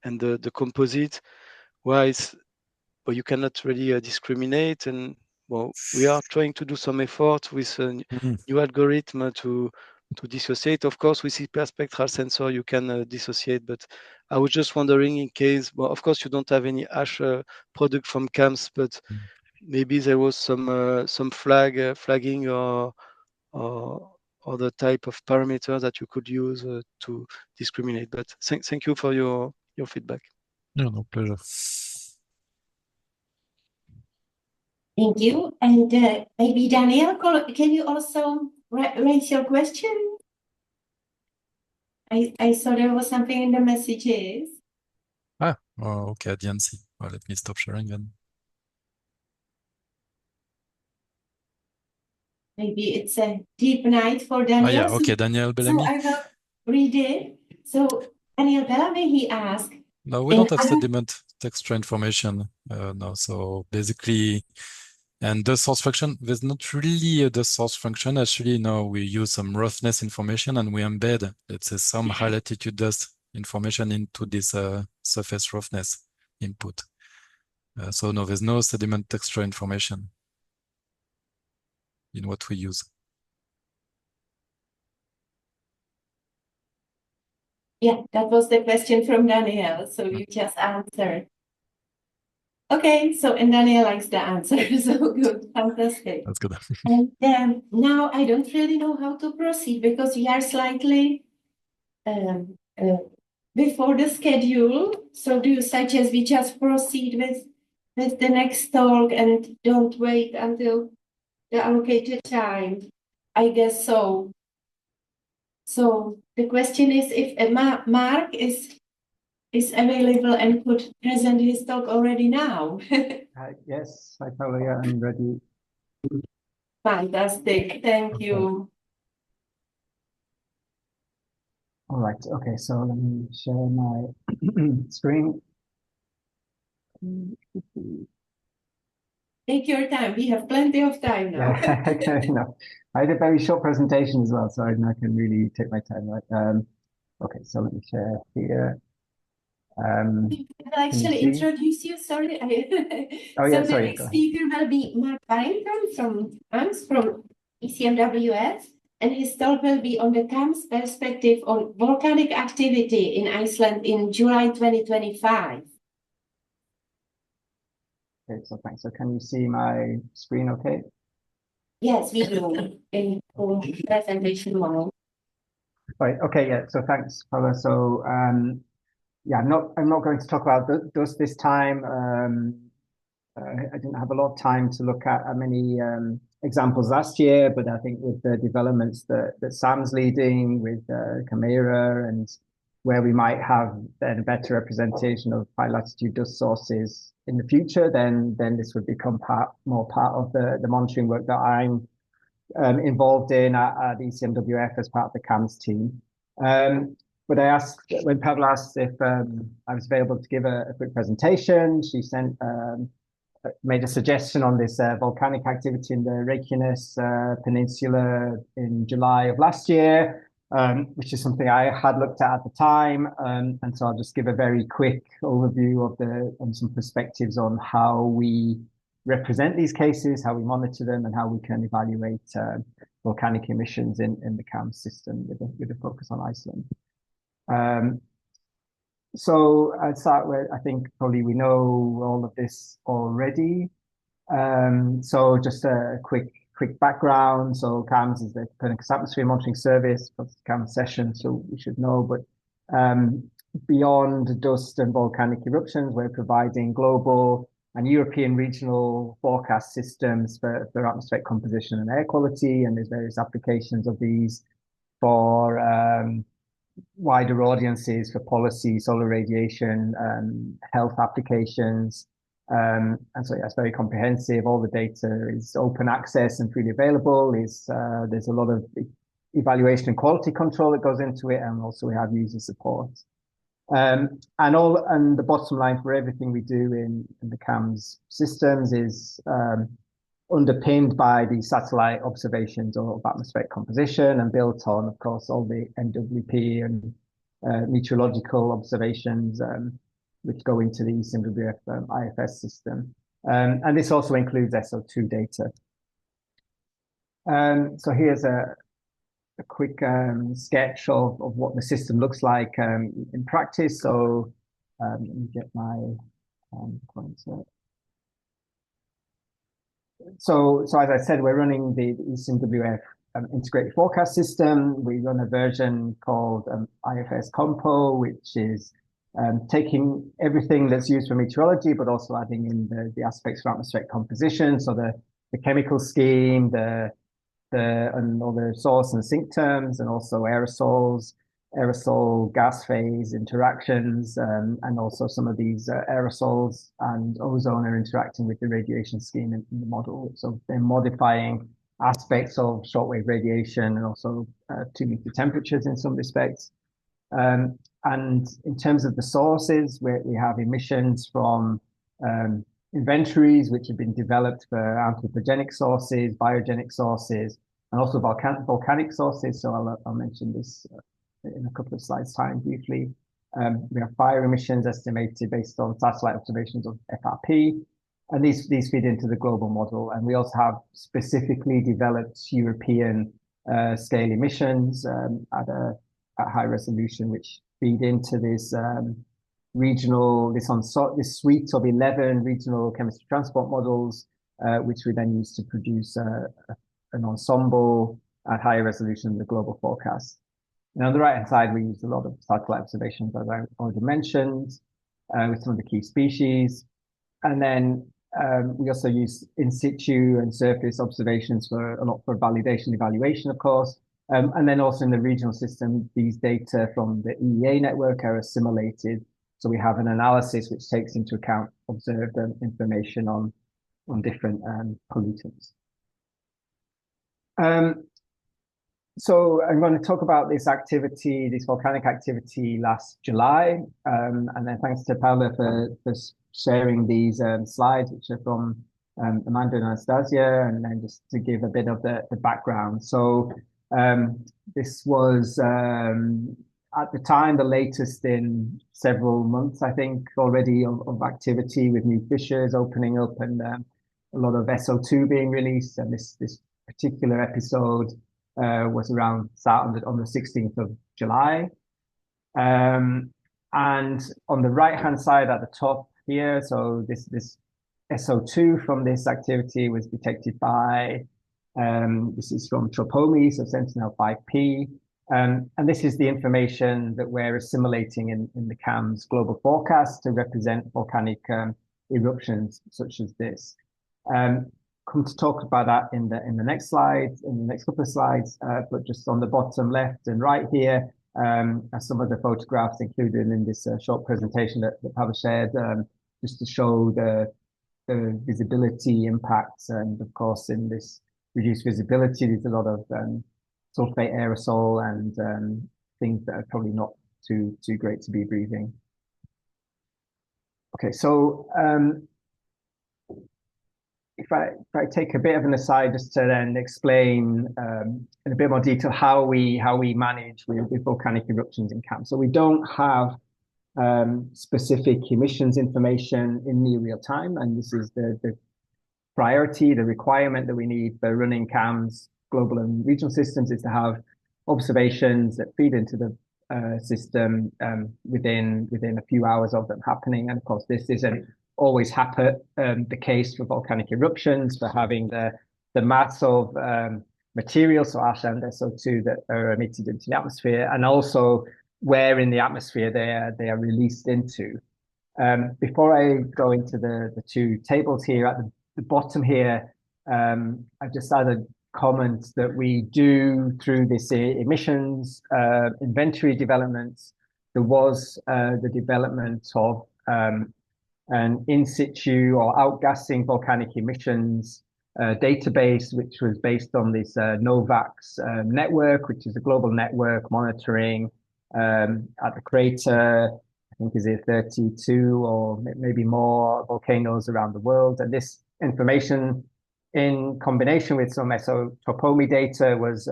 and the composite, well, you cannot really discriminate. And well, we are trying to do some effort with a new algorithm to dissociate. Of course, with hyperspectral sensor, you can dissociate. But I was just wondering, in case, well, of course, you don't have any ash product from CAMS, but maybe there was some flagging or other type of parameter that you could use to discriminate. But thank you for your feedback. No, no pleasure. Thank you. And maybe Daniel, can you also raise your question? I saw there was something in the messages. Okay, I didn't see. Well, let me stop sharing then. Maybe it's a deep night for Daniel. Yeah, okay, Daniel Bellamy. So I will read it. So Daniel Bellamy, he asked. No, we don't have sediment texture information. No, so basically, and the source function, there's not really the source function. Actually, no, we use some roughness information and we embed, let's say, some high latitude dust information into this surface roughness input. So no, there's no sediment texture information in what we use. Yeah, that was the question from Daniel. So you just answered. Okay, so and Daniel likes the answer. So good, fantastic. That's good. And now I don't really know how to proceed because we are slightly before the schedule. So do you suggest we just proceed with the next talk and don't wait until the allocated time? I guess so. So the question is if Mark is available and could present his talk already now. Yes, hi Paula, I'm ready. Fantastic, thank Okay. you. All right, okay, so let me share my screen. Take your time, we have plenty of time now. Yeah, okay, no. I had a very short presentation as well, so I can really take my time. Right? Okay, so let me share here. I'll actually introduce you, sorry. Oh yeah, so sorry. the next speaker will be Mark Barrington from ECMWF, and his talk will be on the CAMS perspective on volcanic activity in Iceland in July 2025. Okay, so thanks. So can you see my screen okay? Yes, we do in full presentation mode. Right, okay, yeah, so thanks, Paula. So yeah, I'm not going to talk about dust this time. I didn't have a lot of time to look at many examples last year, but I think with the developments that Sam's leading with Chimera and where we might have then a better representation of high latitude dust sources in the future, then this would become more part of the monitoring work that I'm involved in at ECMWF as part of the CAMS team. But I asked, when Pavla asked if I was available to give a quick presentation, she made a suggestion on this volcanic activity in the Reykjanes Peninsula in July of last year. which is something I had looked at the time. And so I'll just give a very quick overview of some perspectives on how we represent these cases, how we monitor them, and how we can evaluate volcanic emissions in the CAMS system with a focus on Iceland. So I'd start with, I think probably we know all of this already. So just a quick background. So CAMS is the Copernicus Atmosphere Monitoring Service, plus CAMS session, so we should know. But beyond dust and volcanic eruptions, we're providing global and European regional forecast systems for atmospheric composition and air quality, and there's various applications of these for wider audiences, for policy, solar radiation, health applications. And so yeah, it's very comprehensive. All the data is open access and freely available. There's a lot of evaluation and quality control that goes into it, and also we have user support. And the bottom line for everything we do in the CAMS systems is underpinned by the satellite observations of atmospheric composition and built on, of course, all the MWP and meteorological observations which go into the ECMWF IFS system. And this also includes SO2 data. So here's a quick sketch of what the system looks like in practice. So let me get my pointer. So as I said, we're running the ECMWF integrated forecast system. We run a version called IFS Compo, which is taking everything that's used for meteorology, but also adding in the aspects of atmospheric composition. So the chemical scheme, and all the source and sink terms, and also aerosols, aerosol gas phase interactions, and also some of these aerosols and ozone are interacting with the radiation scheme in the model. So they're modifying aspects of shortwave radiation and also 2-meter temperatures in some respects. And in terms of the sources, we have emissions from inventories which have been developed for anthropogenic sources, biogenic sources, and also volcanic sources. So I'll mention this in a couple of slides' time briefly. We have fire emissions estimated based on satellite observations of FRP, and these feed into the global model. And we also have specifically developed European scale emissions at high resolution, which feed into this this suite of 11 regional chemistry transport models, which we then use to produce an ensemble at higher resolution in the global forecast. And on the right-hand side, we use a lot of satellite observations, as I already mentioned, with some of the key species. And then we also use in situ and surface observations for a lot for validation evaluation, of course. And then also in the regional system, these data from the EEA network are assimilated. So we have an analysis which takes into account observed information on different pollutants. So I'm going to talk about this volcanic activity last July. And then thanks to Paula for sharing these slides, which are from Amanda and Anastasia, and then just to give a bit of the background. So this was at the time the latest in several months, I think, already of activity, with new fissures opening up and a lot of SO2 being released. And this particular episode was started on the 16th of July. And on the right-hand side at the top here, so this SO2 from this activity was detected by, this is from TROPOMI, so Sentinel-5P. And this is the information that we're assimilating in the CAMS global forecast to represent volcanic eruptions such as this. Come to talk about that in the next slide, in the next couple of slides, but just on the bottom left and right here are some of the photographs included in this short presentation that Pavel shared, just to show the visibility impacts. And of course, in this reduced visibility, there's a lot of sulfate aerosol and things that are probably not too great to be breathing. Okay, so if I take a bit of an aside just to then explain in a bit more detail how we manage with volcanic eruptions in camps. So we don't have specific emissions information in near real time, and this is the priority, the requirement that we need for running CAMS, global and regional systems, is to have observations that feed into the system within a few hours of them happening. And of course, this isn't always the case for volcanic eruptions, for having the mass of materials, so ash and SO2, that are emitted into the atmosphere, and also where in the atmosphere they are released into. Before I go into the two tables here, at the bottom here, I've just added comments that we do through this emissions inventory developments. There was the development of an in situ or outgassing volcanic emissions database, which was based on this NOVAX network, which is a global network monitoring at the crater, I think is it 32 or maybe more volcanoes around the world. And this information, in combination with some mesotopomy data, was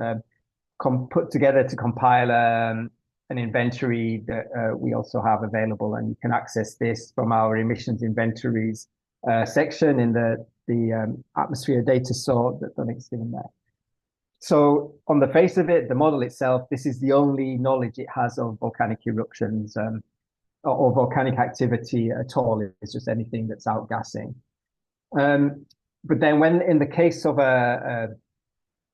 put together to compile an inventory that we also have available. And you can access this from our emissions inventories section in the atmosphere data sort that Dominic's given there. So on the face of it, the model itself, this is the only knowledge it has of volcanic eruptions or volcanic activity at all. It's just anything that's outgassing. But then when in the case of a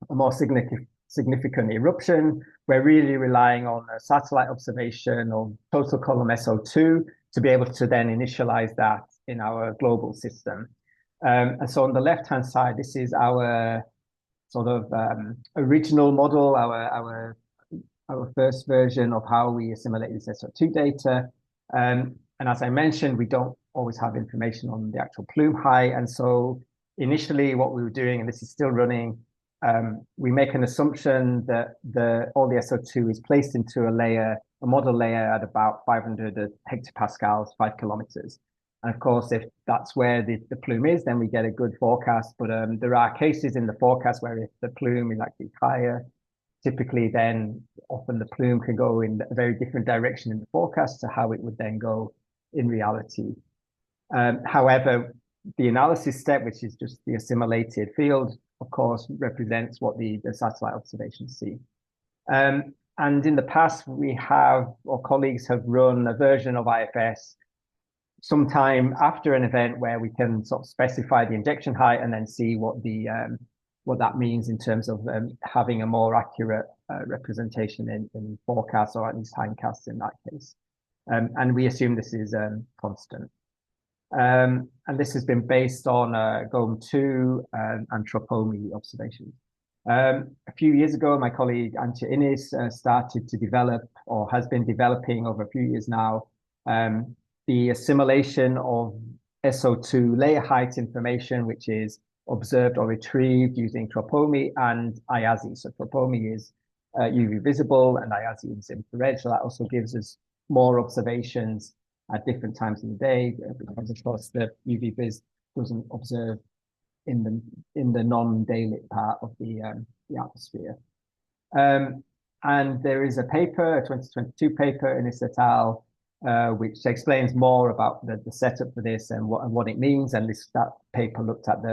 more significant eruption, we're really relying on a satellite observation of total column SO2 to be able to then initialize that in our global system. And so on the left-hand side, this is our sort of original model, our first version of how we assimilate this SO2 data. And as I mentioned, we don't always have information on the actual plume height. And so initially what we were doing, and this is still running, we make an assumption that all the SO2 is placed into a model layer at about 500 hectopascals, 5 kilometers. And of course, if that's where the plume is, then we get a good forecast. But there are cases in the forecast where if the plume is actually higher, typically then often the plume can go in a very different direction in the forecast to how it would then go in reality. However, the analysis step, which is just the assimilated field, of course, represents what the satellite observations see. And in the past, our colleagues have run a version of IFS sometime after an event where we can sort of specify the injection height and then see what that means in terms of having a more accurate representation in forecasts, or at least hindcasts in that case. And we assume this is constant. And this has been based on GOM2 and Tropomi observations. A few years ago, my colleague Antje Innis started to develop, or has been developing over a few years now, the assimilation of SO2 layer height information, which is observed or retrieved using Tropomi and IASI. So Tropomi is UV visible and IASI is infrared. So that also gives us more observations at different times of the day, because of course the UV vis doesn't observe in the non-daylit part of the atmosphere. And there is a paper, a 2022 paper, Innis et al., which explains more about the setup for this and what it means. And that paper looked at the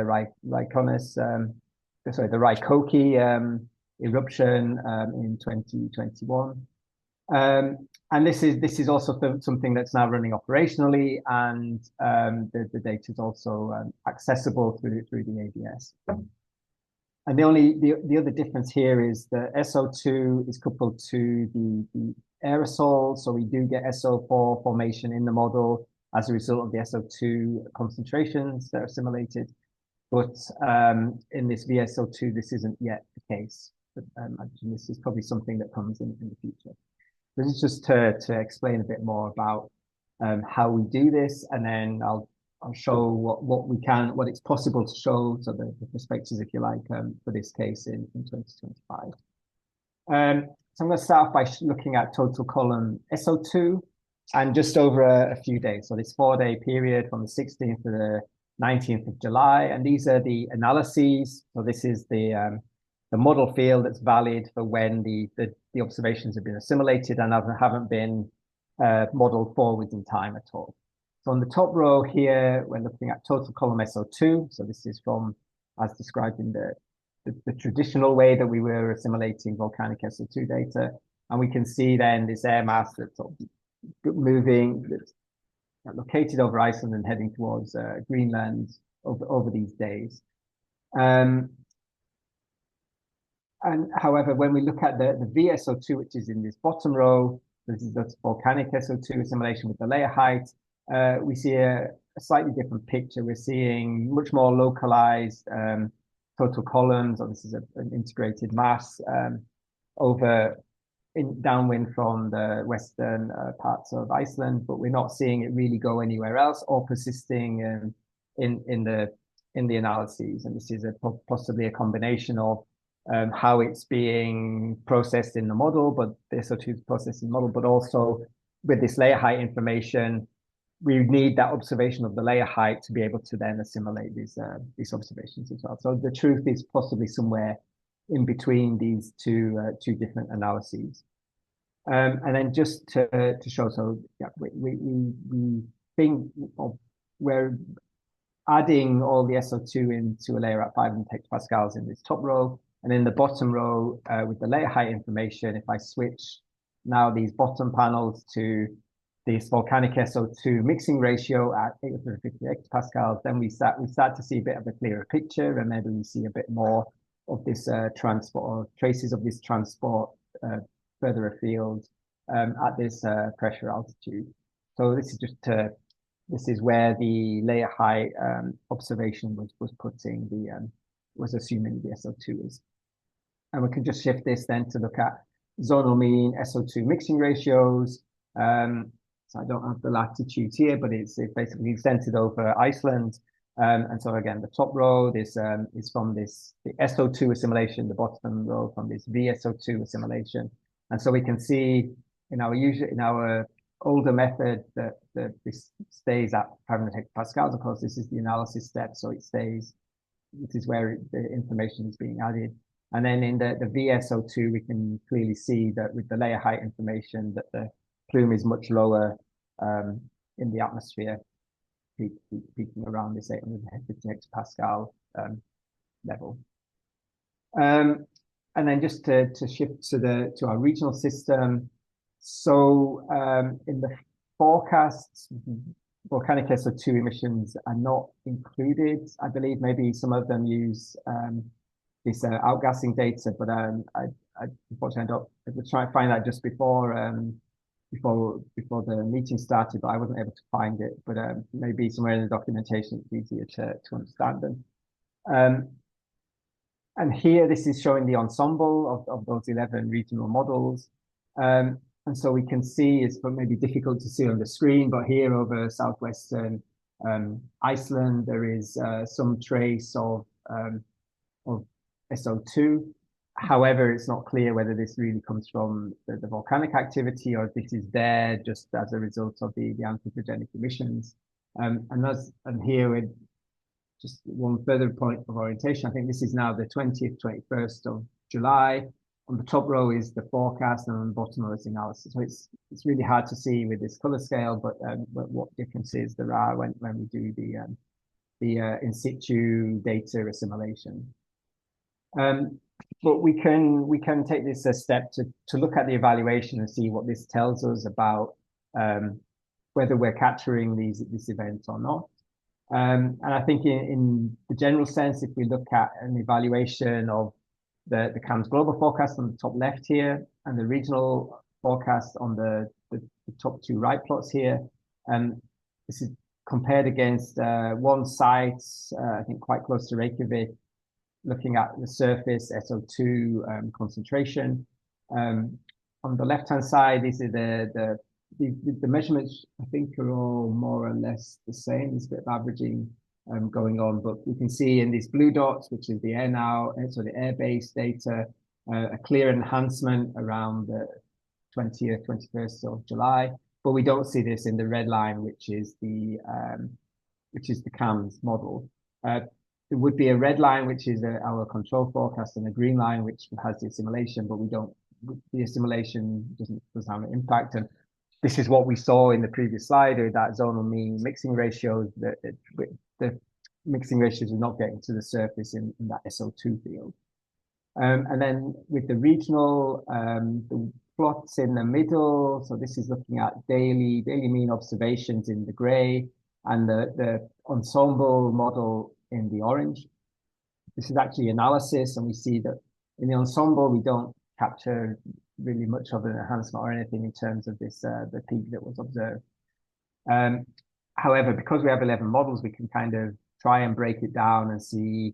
the Raikoki eruption in 2021. And this is also something that's now running operationally, and the data is also accessible through the ABS. And the other difference here is the SO2 is coupled to the aerosol, so we do get SO4 formation in the model as a result of the SO2 concentrations that are assimilated. But in this VSO2, this isn't yet the case. But this is probably something that comes in the future. This is just to explain a bit more about how we do this, and then I'll show what it's possible to show, so the perspectives, if you like, for this case in 2025. So I'm going to start off by looking at total column SO2, and just over a few days. So this 4-day period from the 16th to 19th of July. And these are the analyses. So this is the model field that's valid for when the observations have been assimilated and haven't been modeled forwards in time at all. So on the top row here, we're looking at total column SO2. So this is from, as described in the traditional way that we were assimilating volcanic SO2 data. And we can see then this air mass that's moving, that's located over Iceland and heading towards Greenland over these days. And however, when we look at the VSO2, which is in this bottom row, this is the volcanic SO2 assimilation with the layer height, we see a slightly different picture. We're seeing much more localized total columns, or this is an integrated mass over downwind from the western parts of Iceland, but we're not seeing it really go anywhere else or persisting in the analyses. And this is possibly a combination of how it's being processed in the model, but the SO2 is processed in the model, but also with this layer height information, we need that observation of the layer height to be able to then assimilate these observations as well. So the truth is possibly somewhere in between these two different analyses. And then just to show, so yeah, we think we're adding all the SO2 into a layer at 500 hectopascals in this top row. And in the bottom row, with the layer height information, if I switch now these bottom panels to this volcanic SO2 mixing ratio at 850 hectopascals, then we start to see a bit of a clearer picture, and maybe we see a bit more of this transport, or traces of this transport further afield at this pressure altitude. So this is this is where the layer height observation was putting was assuming the SO2 is. And we can just shift this then to look at zonal mean SO2 mixing ratios. So I don't have the latitude here, but it's basically centered over Iceland. And so again, the top row, this is from the SO2 assimilation, the bottom row from this VSO2 assimilation. And so we can see in our older method that this stays at 500 hectopascals. Of course, this is the analysis step, so it stays. This is where the information is being added. And then in the VSO2, we can clearly see that with the layer height information that the plume is much lower in the atmosphere, peaking around this 850 hectopascal level. And then just to shift to our regional system. So in the forecasts, volcanic SO2 emissions are not included. I believe maybe some of them use this outgassing data, but I unfortunately I was trying to find that just before the meeting started, but I wasn't able to find it. But maybe somewhere in the documentation it's easier to understand them. And here, this is showing the ensemble of those 11 regional models. And so we can see, it's maybe difficult to see on the screen, but here over southwestern Iceland, there is some trace of SO2. However, it's not clear whether this really comes from the volcanic activity or if this is there just as a result of the anthropogenic emissions. And here with just one further point of orientation, I think this is now the 20th, 21st of July. On the top row is the forecast, and on the bottom row is the analysis. So it's really hard to see with this color scale, but what differences there are when we do the in situ data assimilation. But we can take this a step to look at the evaluation and see what this tells us about whether we're capturing this event or not. And I think in the general sense, if we look at an evaluation of the CAMS global forecast on the top left here and the regional forecast on the top two right plots here, this is compared against one site, I think quite close to Reykjavik, looking at the surface SO2 concentration. On the left-hand side, these are the measurements, I think, are all more or less the same. There's a bit of averaging going on, but we can see in these blue dots, which is the the air-based data, a clear enhancement around the 20th, 21st of July. But we don't see this in the red line, which is the which is the CAMS model. There would be a red line, which is our control forecast, and a green line, which has the assimilation, but the assimilation doesn't have an impact. And this is what we saw in the previous slide, or that zonal mean mixing ratios, the mixing ratios are not getting to the surface in that SO2 field. And then with the regional, the plots in the middle, so this is looking at daily mean observations in the gray, and the ensemble model in the orange. This is actually analysis, and we see that in the ensemble, we don't capture really much of an enhancement or anything in terms of this, the peak that was observed. However, because we have 11 models, we can kind of try and break it down and see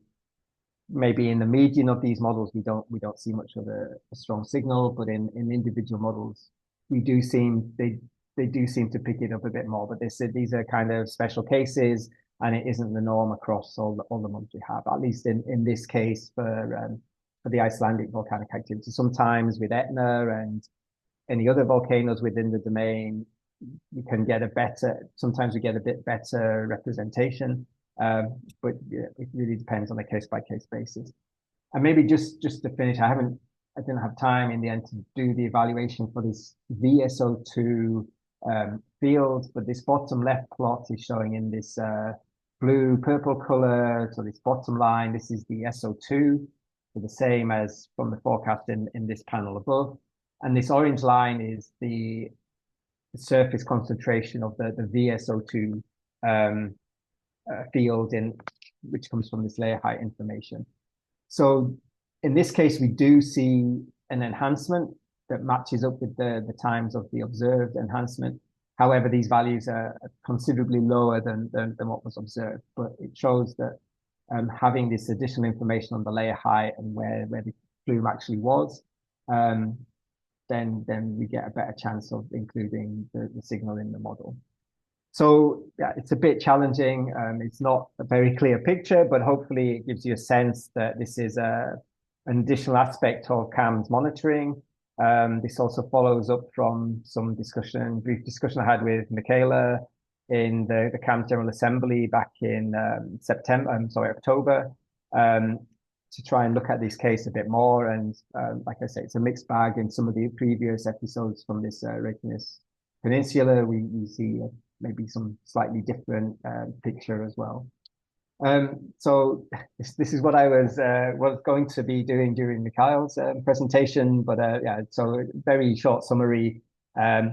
maybe in the median of these models, we don't see much of a strong signal, but in individual models, they do seem to pick it up a bit more. But these are kind of special cases, and it isn't the norm across all the models we have. At least in this case for the Icelandic volcanic activity. Sometimes with Etna and any other volcanoes within the domain, you can get sometimes we get a bit better representation. But yeah, it really depends on a case-by-case basis. And maybe just to finish, I didn't have time in the end to do the evaluation for this VSO2 field, but this bottom left plot is showing in this blue-purple color. So this bottom line, this is the SO2, so the same as from the forecast in this panel above. And this orange line is the surface concentration of the VSO2 field which comes from this layer height information. So in this case, we do see an enhancement that matches up with the times of the observed enhancement. However, these values are considerably lower than what was observed, but it shows that having this additional information on the layer height and where the plume actually was, then we get a better chance of including the signal in the model. So yeah, it's a bit challenging. It's not a very clear picture, but hopefully it gives you a sense that this is an additional aspect of CAMS monitoring. This also follows up from some brief discussion I had with Michaela in the CAMS General Assembly back in October, to try and look at this case a bit more. And like I say, it's a mixed bag. In some of the previous episodes from this Reykjanes Peninsula, we see maybe some slightly different picture as well. So this is what I was going to be doing during Mikhail's presentation, but yeah, so very short summary. We're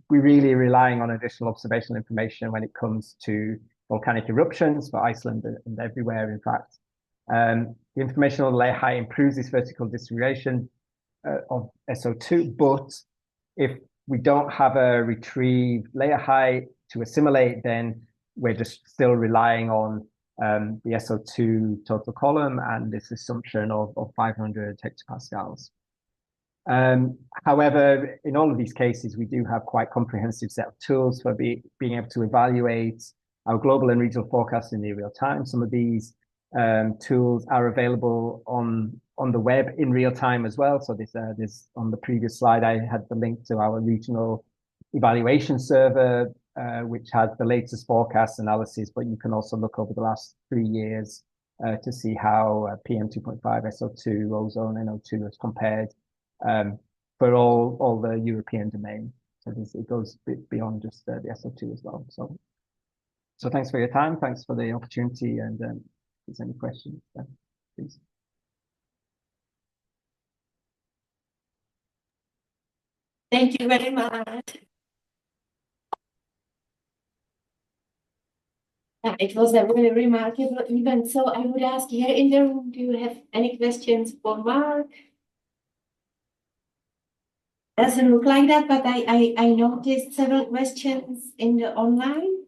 really relying on additional observational information when it comes to volcanic eruptions for Iceland and everywhere, in fact. The information on the layer height improves this vertical distribution of SO2, but if we don't have a retrieved layer height to assimilate, then we're just still relying on the SO2 total column and this assumption of 500 hectopascals. However, in all of these cases, we do have quite comprehensive set of tools for being able to evaluate our global and regional forecasts in near real time. Some of these tools are available on the web in real time as well. So this on the previous slide, I had the link to our regional evaluation server, which has the latest forecast analysis, but you can also look over the last 3 years to see how PM 2.5, SO2, ozone, NO2 has compared for all the European domain. So it goes a bit beyond just the SO2 as well. So thanks for your time. Thanks for the opportunity. And if there's any questions, please. Thank you very much. It was a really remarkable event. So I would ask here in the room, do you have any questions for Mark? Doesn't look like that, but I noticed several questions in the online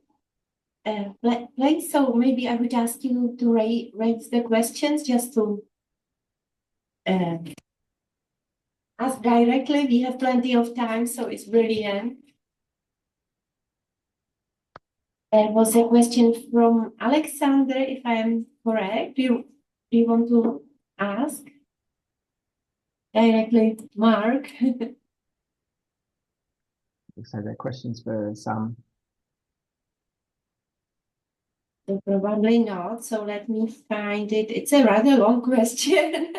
place. So maybe I would ask you to raise the questions just to ask directly. We have plenty of time, so it's brilliant. There was a question from Alexander, if I am correct. Do you want to ask directly, Mark? Looks like there are questions for Sam. So probably not. So let me find it. It's a rather long question.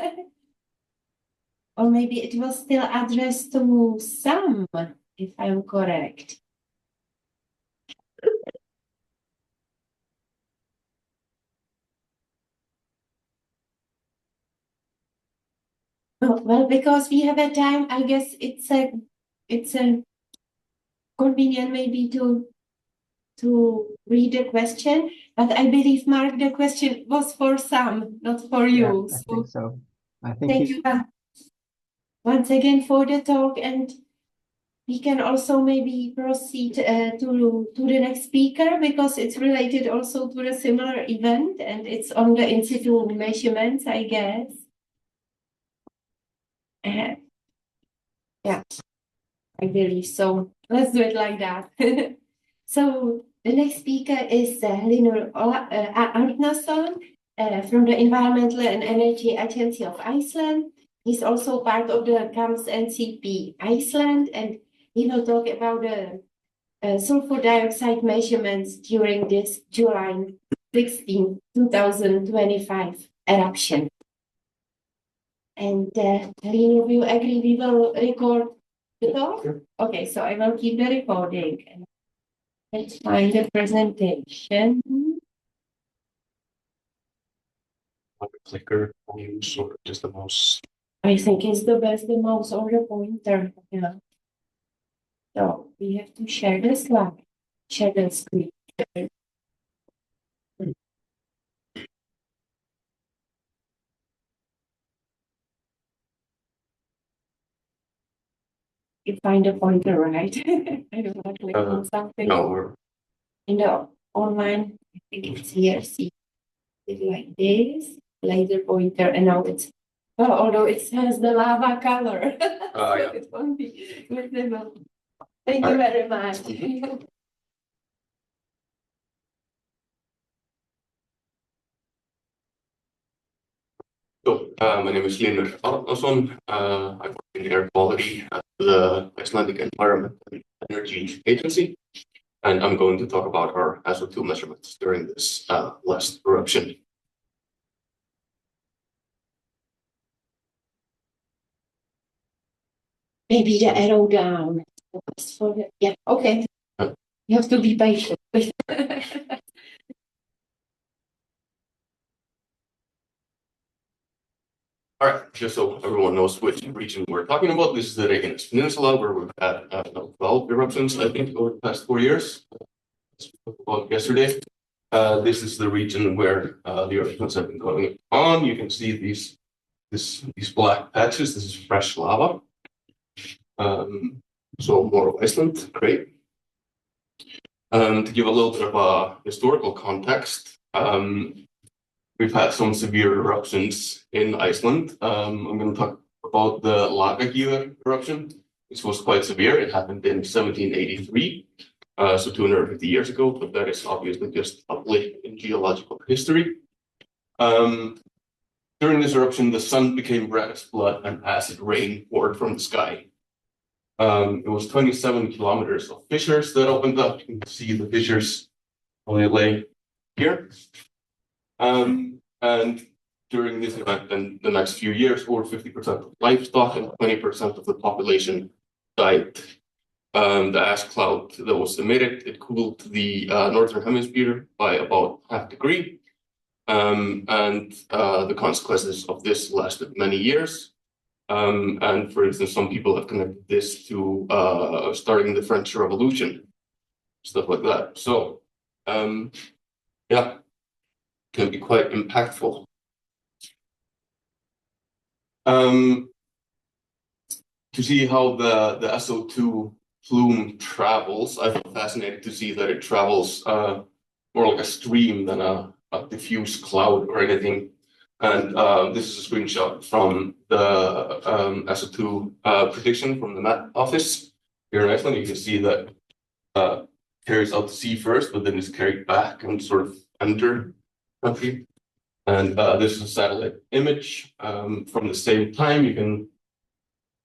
Or maybe it was still addressed to some, if I'm correct. Oh, well, because we have a time, I guess it's a convenient maybe to read the question, but I believe, Mark, the question was for Sam, not for Yeah, you. I So think so. I think thank you once again for the talk, and we can also maybe proceed to the next speaker because it's related also to the similar event and it's on the in situ measurements, I guess. Yeah, I believe so. Let's do it like that. So the next speaker is Linur Arnason from the Environmental and Energy Agency of Iceland. He's also part of the CAMS NCP Iceland, and he will talk about the sulfur dioxide measurements during this July 16, 2025 eruption. And Linur, will you agree we will record the talk? Sure. Okay, so I will keep the recording. Let's find the presentation. Clicker or use or just the mouse? I think it's the best, the mouse or the pointer. Yeah. So we have to share the slide, share the screen. You find the pointer, right? I don't want to click on something. No, In the online, I think it's here. See it like this, laser pointer, and now it's although it has the lava color, so yeah. it won't be visible. Thank you very much. So, my name is Linur Arnason. I work in air quality at the Icelandic Environment and Energy Agency, and I'm going to talk about our SO2 measurements during this last eruption. Maybe the arrow down. Yeah, okay. You have to be patient. All right, just so everyone knows which region we're talking about, this is the Reykjanes Peninsula, where we've had 12 eruptions, I think, over the past 4 years. As we talked about yesterday. This is the region where the eruptions have been going on. You can see these black patches. This is fresh lava. So more of Iceland, great. To give a little bit of a historical context, we've had some severe eruptions in Iceland. I'm going to talk about the Lagagígar eruption. This was quite severe. It happened in 1783, so 250 years ago, but that is obviously just a blip in geological history. During this eruption, the sun became red as blood and acid rain poured from the sky. It was 27 kilometers of fissures that opened up. You can see the fissures on the lay here. And during this event and the next few years, over 50% of livestock and 20% of the population died. The ash cloud that was emitted, it cooled the northern hemisphere by about ½ degree. And the consequences of this lasted many years. And for instance, some people have connected this to starting the French Revolution, stuff like that. So, yeah, can be quite impactful. To see how the SO2 plume travels, I feel fascinated to see that it travels more like a stream than a diffuse cloud or anything. And this is a screenshot from the SO2 prediction from the Met Office here in Iceland. You can see that carries out to sea first, but then is carried back and sort of under country. And this is a satellite image from the same time. You can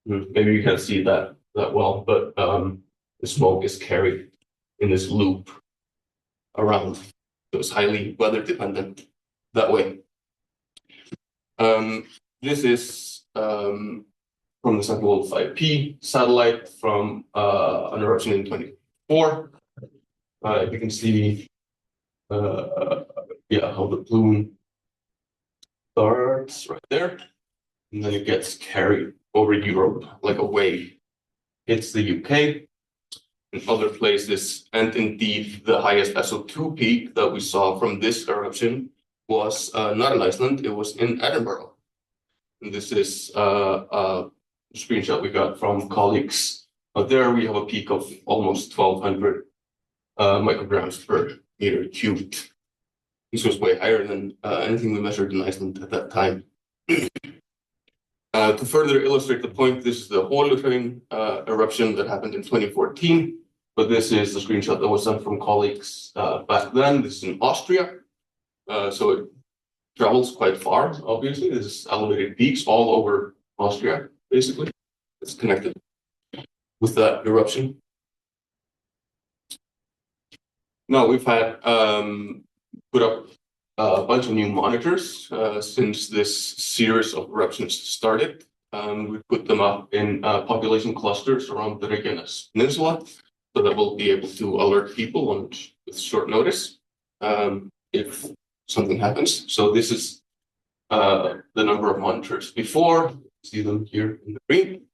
maybe you can't see that well, but the smoke is carried in this loop around So it's highly weather dependent that way. This is from the Sentinel-5P satellite from an eruption in 2024. You can see how the plume starts right there, and then it gets carried over Europe like a wave. Hits the UK and other places, and indeed the highest SO2 peak that we saw from this eruption was not in Iceland, it was in Edinburgh. And this is a screenshot we got from colleagues. There we have a peak of almost 1,200 micrograms per meter cubed. This was way higher than anything we measured in Iceland at that time. To further illustrate the point, this is the Hohlhraun eruption that happened in 2014, but this is the screenshot that was sent from colleagues back then. This is in Austria, so it travels quite far, obviously. This is elevated peaks all over Austria, basically. It's connected with that eruption. Now, we've had put up a bunch of new monitors since this series of eruptions started. We put them up in population clusters around the Reykjanes Peninsula, so that we'll be able to alert people with short notice if something happens. So this is the number of monitors before. See them here in the green.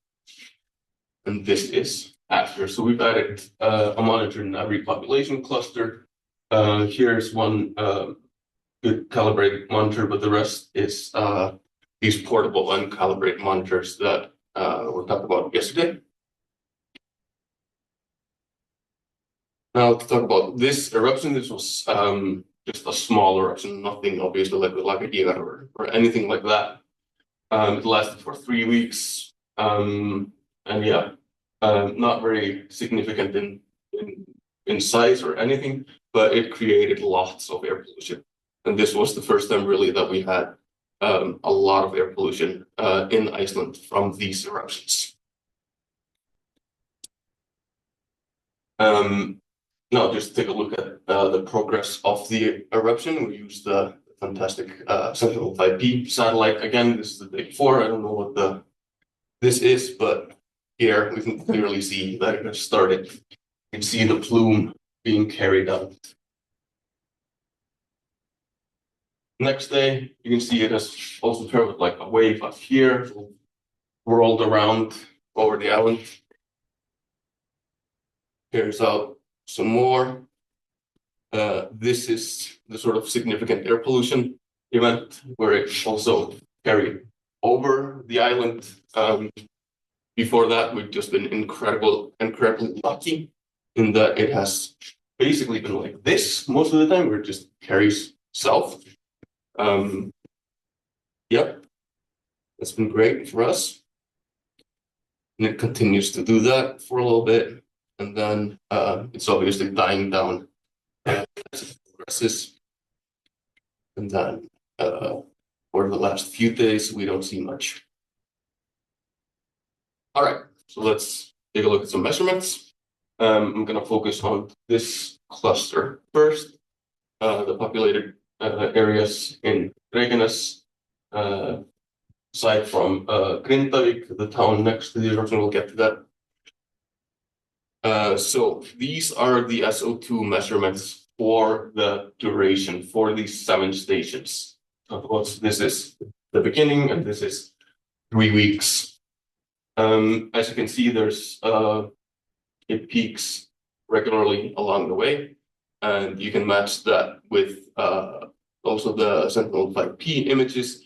And this is after. So we've added a monitor in every population cluster. Here's one good calibrated monitor, but the rest is these portable uncalibrated monitors that we talked about yesterday. Now to talk about this eruption, this was just a small eruption, nothing obviously like the Lagagiga or anything like that. It lasted for 3 weeks, and yeah, not very significant in size or anything, but it created lots of air pollution. And this was the first time really that we had a lot of air pollution in Iceland from these eruptions. Now just take a look at the progress of the eruption. We used the fantastic Sentinel-5P satellite. Again, this is the day before. I don't know what this is, but here we can clearly see that it has started. You can see the plume being carried out. Next day, you can see it has also traveled like a wave up here, rolled around over the island. Here's out some more. This is the sort of significant air pollution event where it also carried over the island. Before that, we've just been incredibly lucky in that it has basically been like this most of the time, where it just carries south. Yep, that's been great for us. And it continues to do that for a little bit. And then it's obviously dying down as it progresses. And then for the last few days, we don't see much. All right, so let's take a look at some measurements. I'm going to focus on this cluster first, the populated areas in Reykjanes, aside from Grindavík, the town next to the eruption. We'll get to that. So these are the SO2 measurements for the duration for these 7 stations. So this is the beginning, and this is 3 weeks. As you can see, it peaks regularly along the way, and you can match that with also the Sentinel-5P images,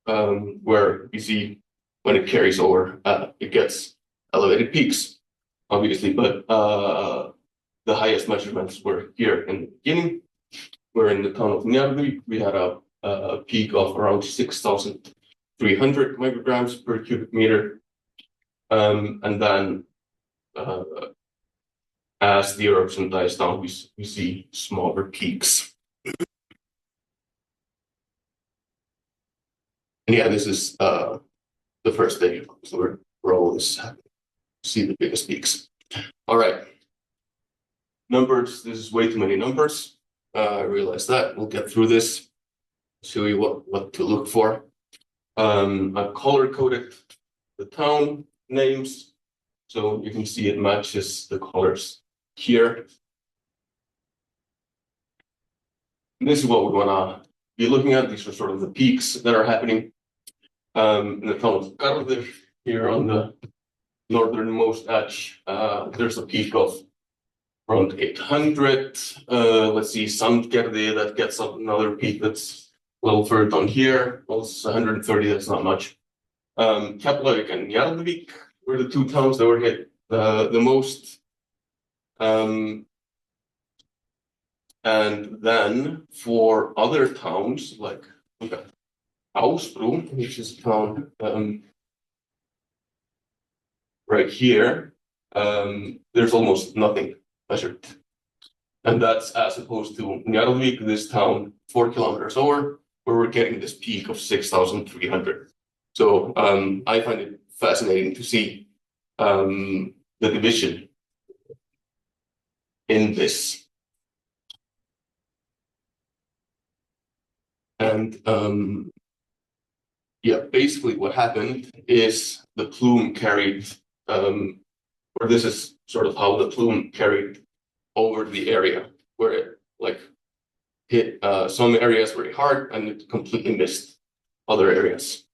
where you see when it carries over, it gets elevated peaks, obviously, but the highest measurements were here in the beginning, where in the town of Njarðvík, we had a peak of around 6,300 micrograms per cubic meter. And then as the eruption dies down, we see smaller peaks. And yeah, this is the first day, so we're always happy to see the biggest peaks. All right. Numbers, this is way too many numbers. I realize that. We'll get through this, show you what to look for. I've color-coded the town names, so you can see it matches the colors here. And this is what we want to be looking at. These are sort of the peaks that are happening in the town of Garður here on the northernmost edge. There's a peak of around 800. Let's see, Sandgerði, that gets up another peak that's a little further down here. Also 130, that's not much. Keflavík and Njarðvík were the two towns that were hit the most. And then for other towns, like Ásbrú, which is a town right here, there's almost nothing measured. And that's as opposed to Njarðvík, this town 4 kilometers over, where we're getting this peak of 6,300. So I find it fascinating to see the division in this. And yeah, basically what happened is the plume carried, or this is sort of how the plume carried over the area, where it like hit some areas very hard and it completely missed other areas.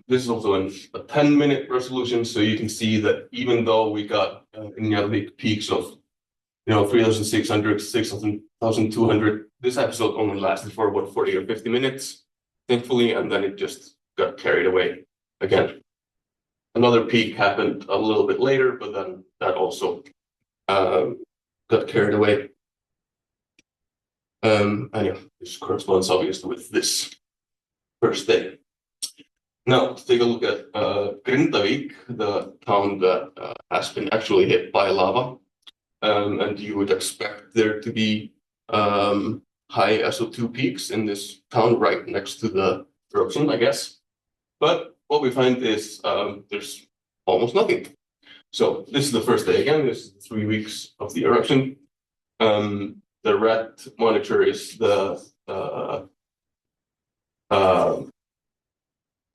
This is also a 10-minute resolution, so you can see that even though we got in Njarðvík peaks of 3,600, 6,200, this episode only lasted for about 40 or 50 minutes, thankfully, and then it just got carried away again. Another peak happened a little bit later, but then that also got carried away. And yeah, this corresponds obviously with this first day. Now, to take a look at Grindavík, the town that has been actually hit by lava. And you would expect there to be high SO2 peaks in this town right next to the eruption, I guess. But what we find is there's almost nothing. So this is the first day again. This is 3 weeks of the eruption. The red monitor is the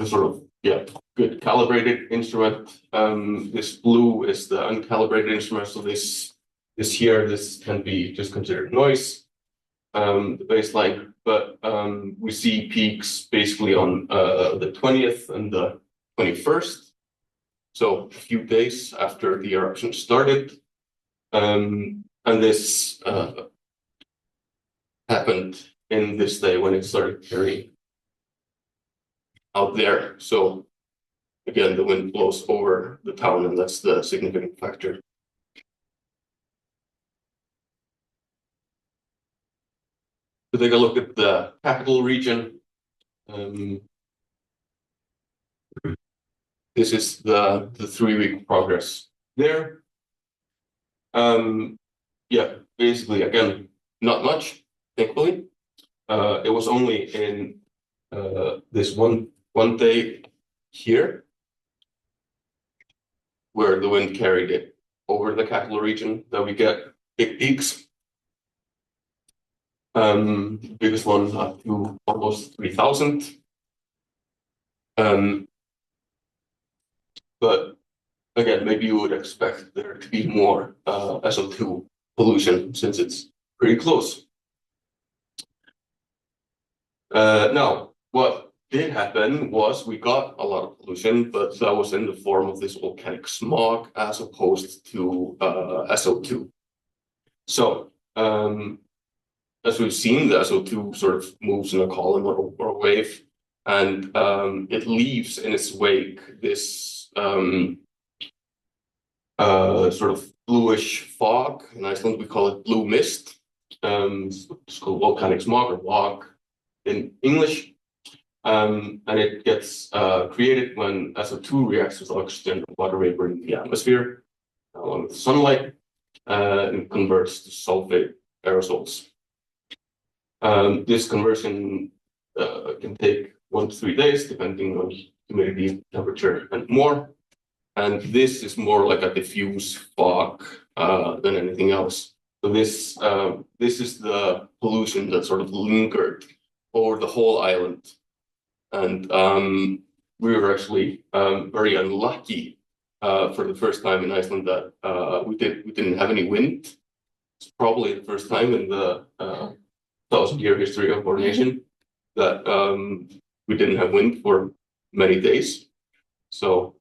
sort of good calibrated instrument. This blue is the uncalibrated instrument. So this can be just considered noise, the baseline. But we see peaks basically on the 20th and the 21st. So a few days after the eruption started. And this happened in this day when it started carrying out there. So again, the wind blows over the town, and that's the significant factor. To take a look at the capital region, this is the 3-week progress there. Yeah, basically, again, not much, thankfully. It was only in this one day here where the wind carried it over the capital region that we get big peaks. Biggest one up to almost 3,000. But again, maybe you would expect there to be more SO2 pollution since it's pretty close. Now, what did happen was we got a lot of pollution, but that was in the form of this volcanic smog as opposed to SO2. So, as we've seen, the SO2 sort of moves in a column or a wave, and it leaves in its wake this sort of bluish fog. In Iceland, we call it blue mist. It's called volcanic smog or WOG in English. And it gets created when SO2 reacts with oxygen and water vapor in the atmosphere along with sunlight and converts to sulfate aerosols. This conversion can take 1 to 3 days, depending on humidity, temperature, and more. And this is more like a diffuse fog than anything else. So this is the pollution that sort of lingered over the whole island. And we were actually very unlucky for the first time in Iceland that we didn't have any wind. It's probably the first time in the 1,000-year history of our nation that we didn't have wind for many days. So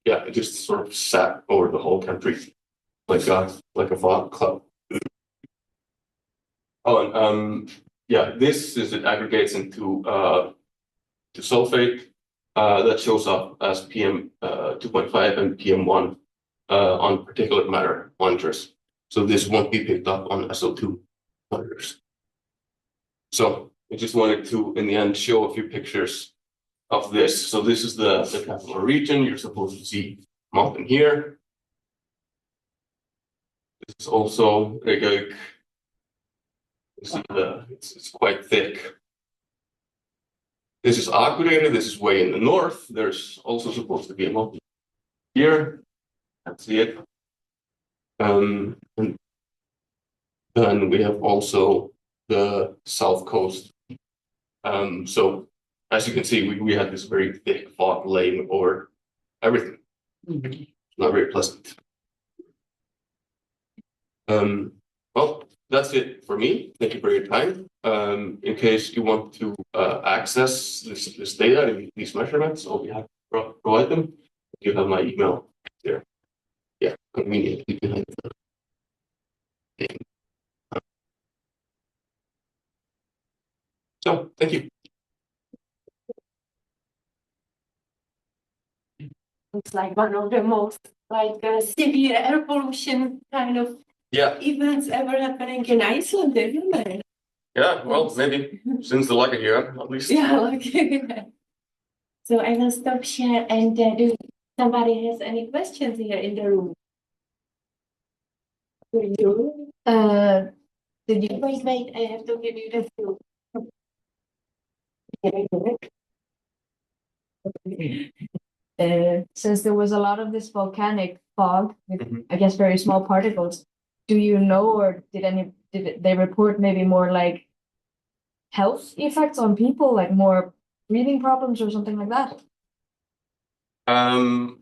yeah, it just sort of sat over the whole country like a fog cloud. Oh, and yeah, it aggregates into to sulfate that shows up as PM 2.5 and PM1 on particulate matter monitors. So this won't be picked up on SO2 monitors. So I just wanted to, in the end, show a few pictures of this. So this is the capital region. You're supposed to see mountain here. This is also Reykjavik. You see it's quite thick. This is Akureyri. This is way in the north. There's also supposed to be a mountain here. Can't see it. And then we have also the south coast. So as you can see, we had this very thick fog laying over everything. Not very pleasant. Well, that's it for me. Thank you for your time. In case you want to access this data and these measurements, I'll be happy to provide them. You have my email there. Yeah, conveniently behind the thing. So, thank you. It's like one of the most severe air pollution kind of events ever happening in Iceland, isn't it? Yeah, well, maybe since the lucky year, at least. Yeah, okay. So I will stop share and do somebody has any questions here in the room? Did you wait, I have to give you the floor. Since there was a lot of this volcanic fog with, I guess, very small particles, do you know, or did they report maybe more like health effects on people, like more breathing problems or something like that? I'm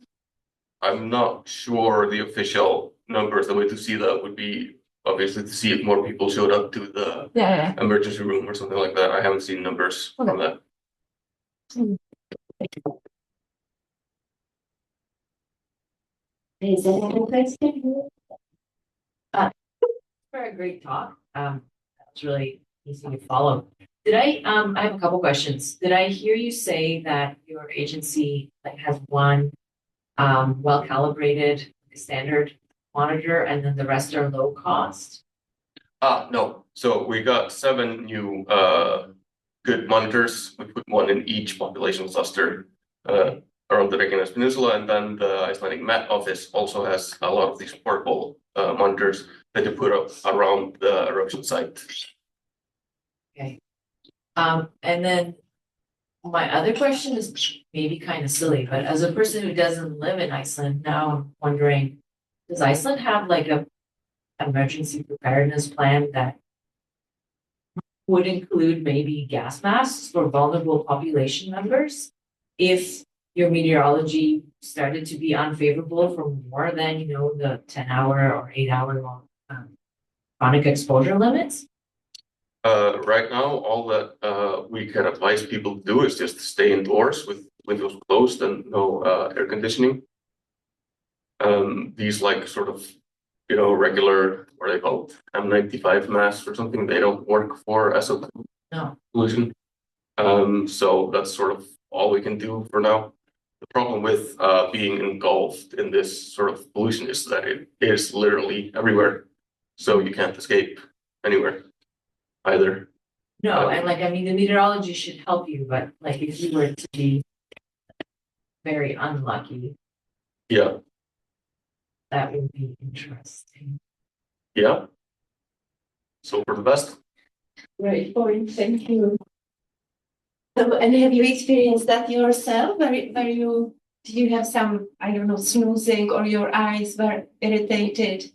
not sure the official numbers. The way to see that would be obviously to see if more people showed up to the emergency room or something like that. I haven't seen numbers from that. Is there any question? For a great talk. It's really easy to follow. I have a couple questions. Did I hear you say that your agency has one well-calibrated standard monitor and then the rest are low cost? No. So we got 7 new good monitors. We put one in each population cluster around the Reykjanes Peninsula, and then the Icelandic Met Office also has a lot of these portable monitors that you put up around the eruption site. Okay. And then my other question is maybe kind of silly, but as a person who doesn't live in Iceland, now I'm wondering, does Iceland have like a emergency preparedness plan that would include maybe gas masks for vulnerable population members if your meteorology started to be unfavorable for more than, the 10-hour or 8-hour long chronic exposure limits? Right now, all that we can advise people to do is just stay indoors with windows closed and no air conditioning. These sort of, regular, what are they called, M95 masks or something, they don't work for SO2 pollution. So that's sort of all we can do for now. The problem with being engulfed in this sort of pollution is that it is literally everywhere. So you can't escape anywhere either. No, and the meteorology should help you, but if you were to be very unlucky, that would be interesting. Yeah. So for the best. Great point, thank you. So, and have you experienced that yourself? Did you have some, I don't know, snoozing or your eyes were irritated?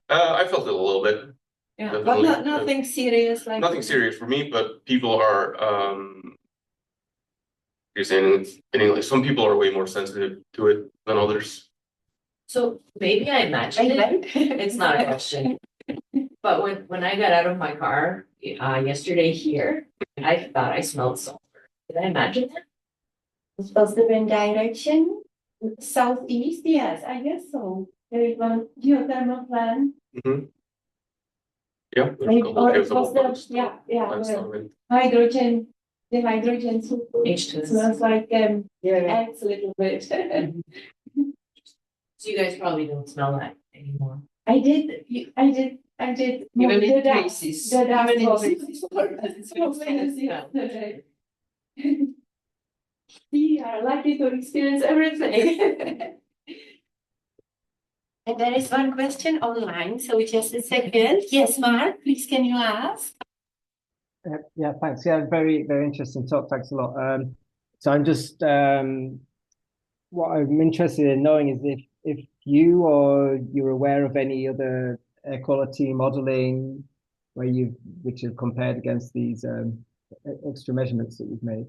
I felt it a little bit. Yeah, but Definitely. nothing serious like. Nothing serious for me, but people are, you're saying in English, some people are way more sensitive to it than others. So maybe I imagined it. It's not a question. But when I got out of my car yesterday here, I thought I smelled sulfur. Did I imagine that? It's supposed to be in direction southeast, yes, I guess so. There is one geothermal plant. Yeah. there's a Maybe, couple or of it was plants, the, yeah, plants well, on it. hydrogen, the hydrogen soup H2S. smells like Yeah. eggs a little bit. So you guys probably don't smell that anymore. I did. Even in the dust- Tracy's. The dust Even in was- Tracy's. yesterday. We are lucky to experience everything. And there is one question online, so just a second. Yes, Mark, please can you ask? Yeah, thanks. Yeah, very, very interesting talk. Thanks a lot. So I'm just what I'm interested in knowing is if you or you're aware of any other air quality modeling which have compared against these extra measurements that you've made.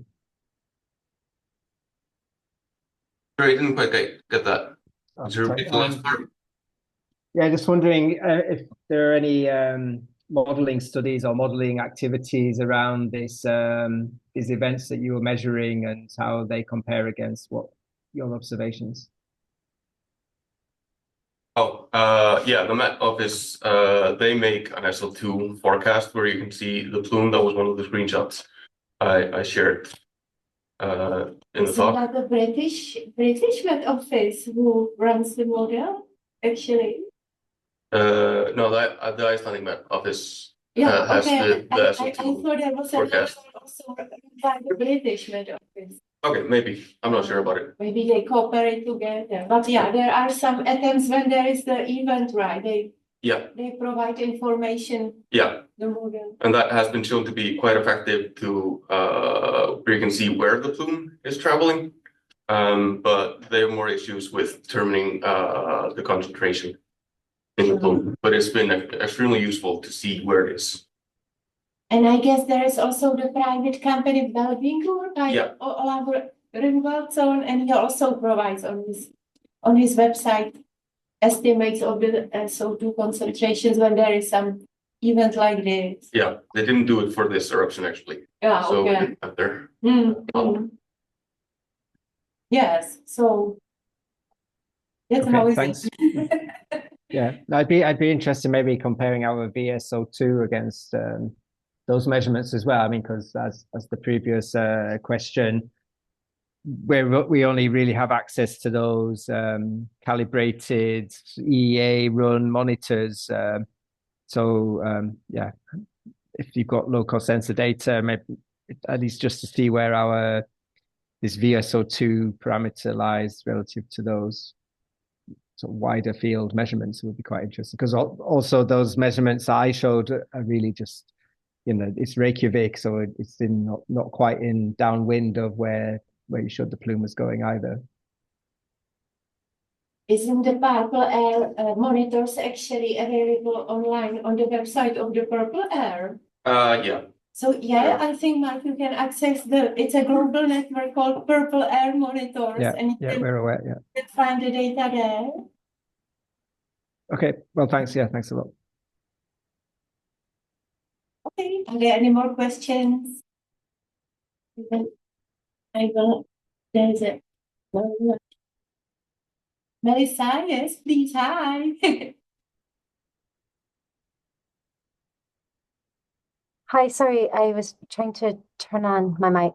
Sorry, I didn't quite get that. Oh, Is there sorry. the last part? Yeah, just wondering if there are any modeling studies or modeling activities around these events that you were measuring and how they compare against what your observations. Oh, yeah, the Met Office, they make an SL2 forecast where you can see the plume. That was one of the screenshots I shared in the Is talk. that the British Met Office who runs the model, actually? No, the Icelandic Met Office Yeah, has okay. the I SL2 thought there was forecast. also by the British Met Office. Okay, maybe. I'm not sure about it. Maybe they cooperate together. But yeah, there are some attempts when there is the event, right? They provide information, Yeah, the model. and that has been shown to be quite effective to where you can see where the plume is traveling. But there are more issues with determining the concentration in the plume. But it's been extremely useful to see where it is. And I guess there is also the private company Belvingur by Yeah. Olav Rungvaldsson, and he also provides on his website estimates of the SO2 concentrations when there is some event like this. Yeah, they didn't do it for this eruption actually. Yeah, So we okay. didn't have there. Yes, so that's Okay, how it's. thanks. Yeah, I'd be interested maybe comparing our VSO2 against those measurements as well. I mean, because as the previous question, where we only really have access to those calibrated EEA run monitors. Yeah, if you've got local sensor data, maybe at least just to see where this VSO2 parameter lies relative to those sort of wider field measurements would be quite interesting, because also those measurements I showed are really just, it's Reykjavik, so it's not quite in downwind of where you showed the plume was going either. Isn't the Purple Air monitors actually available online on the website of the Purple Air? Yeah. So yeah, I think Mark, you can access it's a global network called Purple Air Monitors, and you we're aware. Yeah. can find the data there. Okay. Well, thanks. Yeah, thanks a lot. Okay. Are there any more questions? There's a Melissa, yes, please. Hi. Hi, sorry, I was trying to turn on my mic.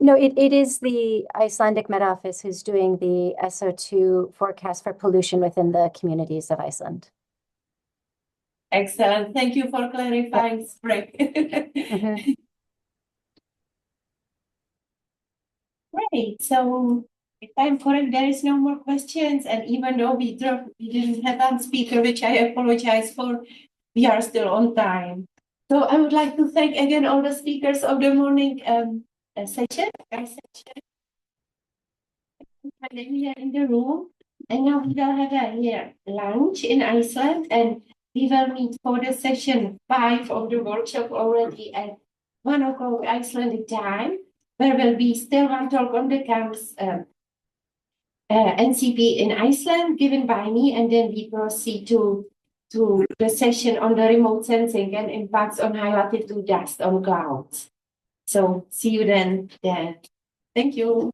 No, it is the Icelandic Met Office who's doing the SO2 forecast for pollution within the communities of Iceland. Excellent. Thank you for clarifying, Spring. Great. So if I'm correct, there is no more questions. And even though we didn't have one speaker, which I apologize for, we are still on time. So I would like to thank again all the speakers of the morning session. Here in the room, and now we will have a lunch in Iceland, and we will meet for the session 5 of the workshop already at 1 o'clock Icelandic time. There will be still one talk on the camps, NCP in Iceland given by me, and then we proceed to the session on the remote sensing and impacts on high latitude dust on clouds. So see you then. Thank you.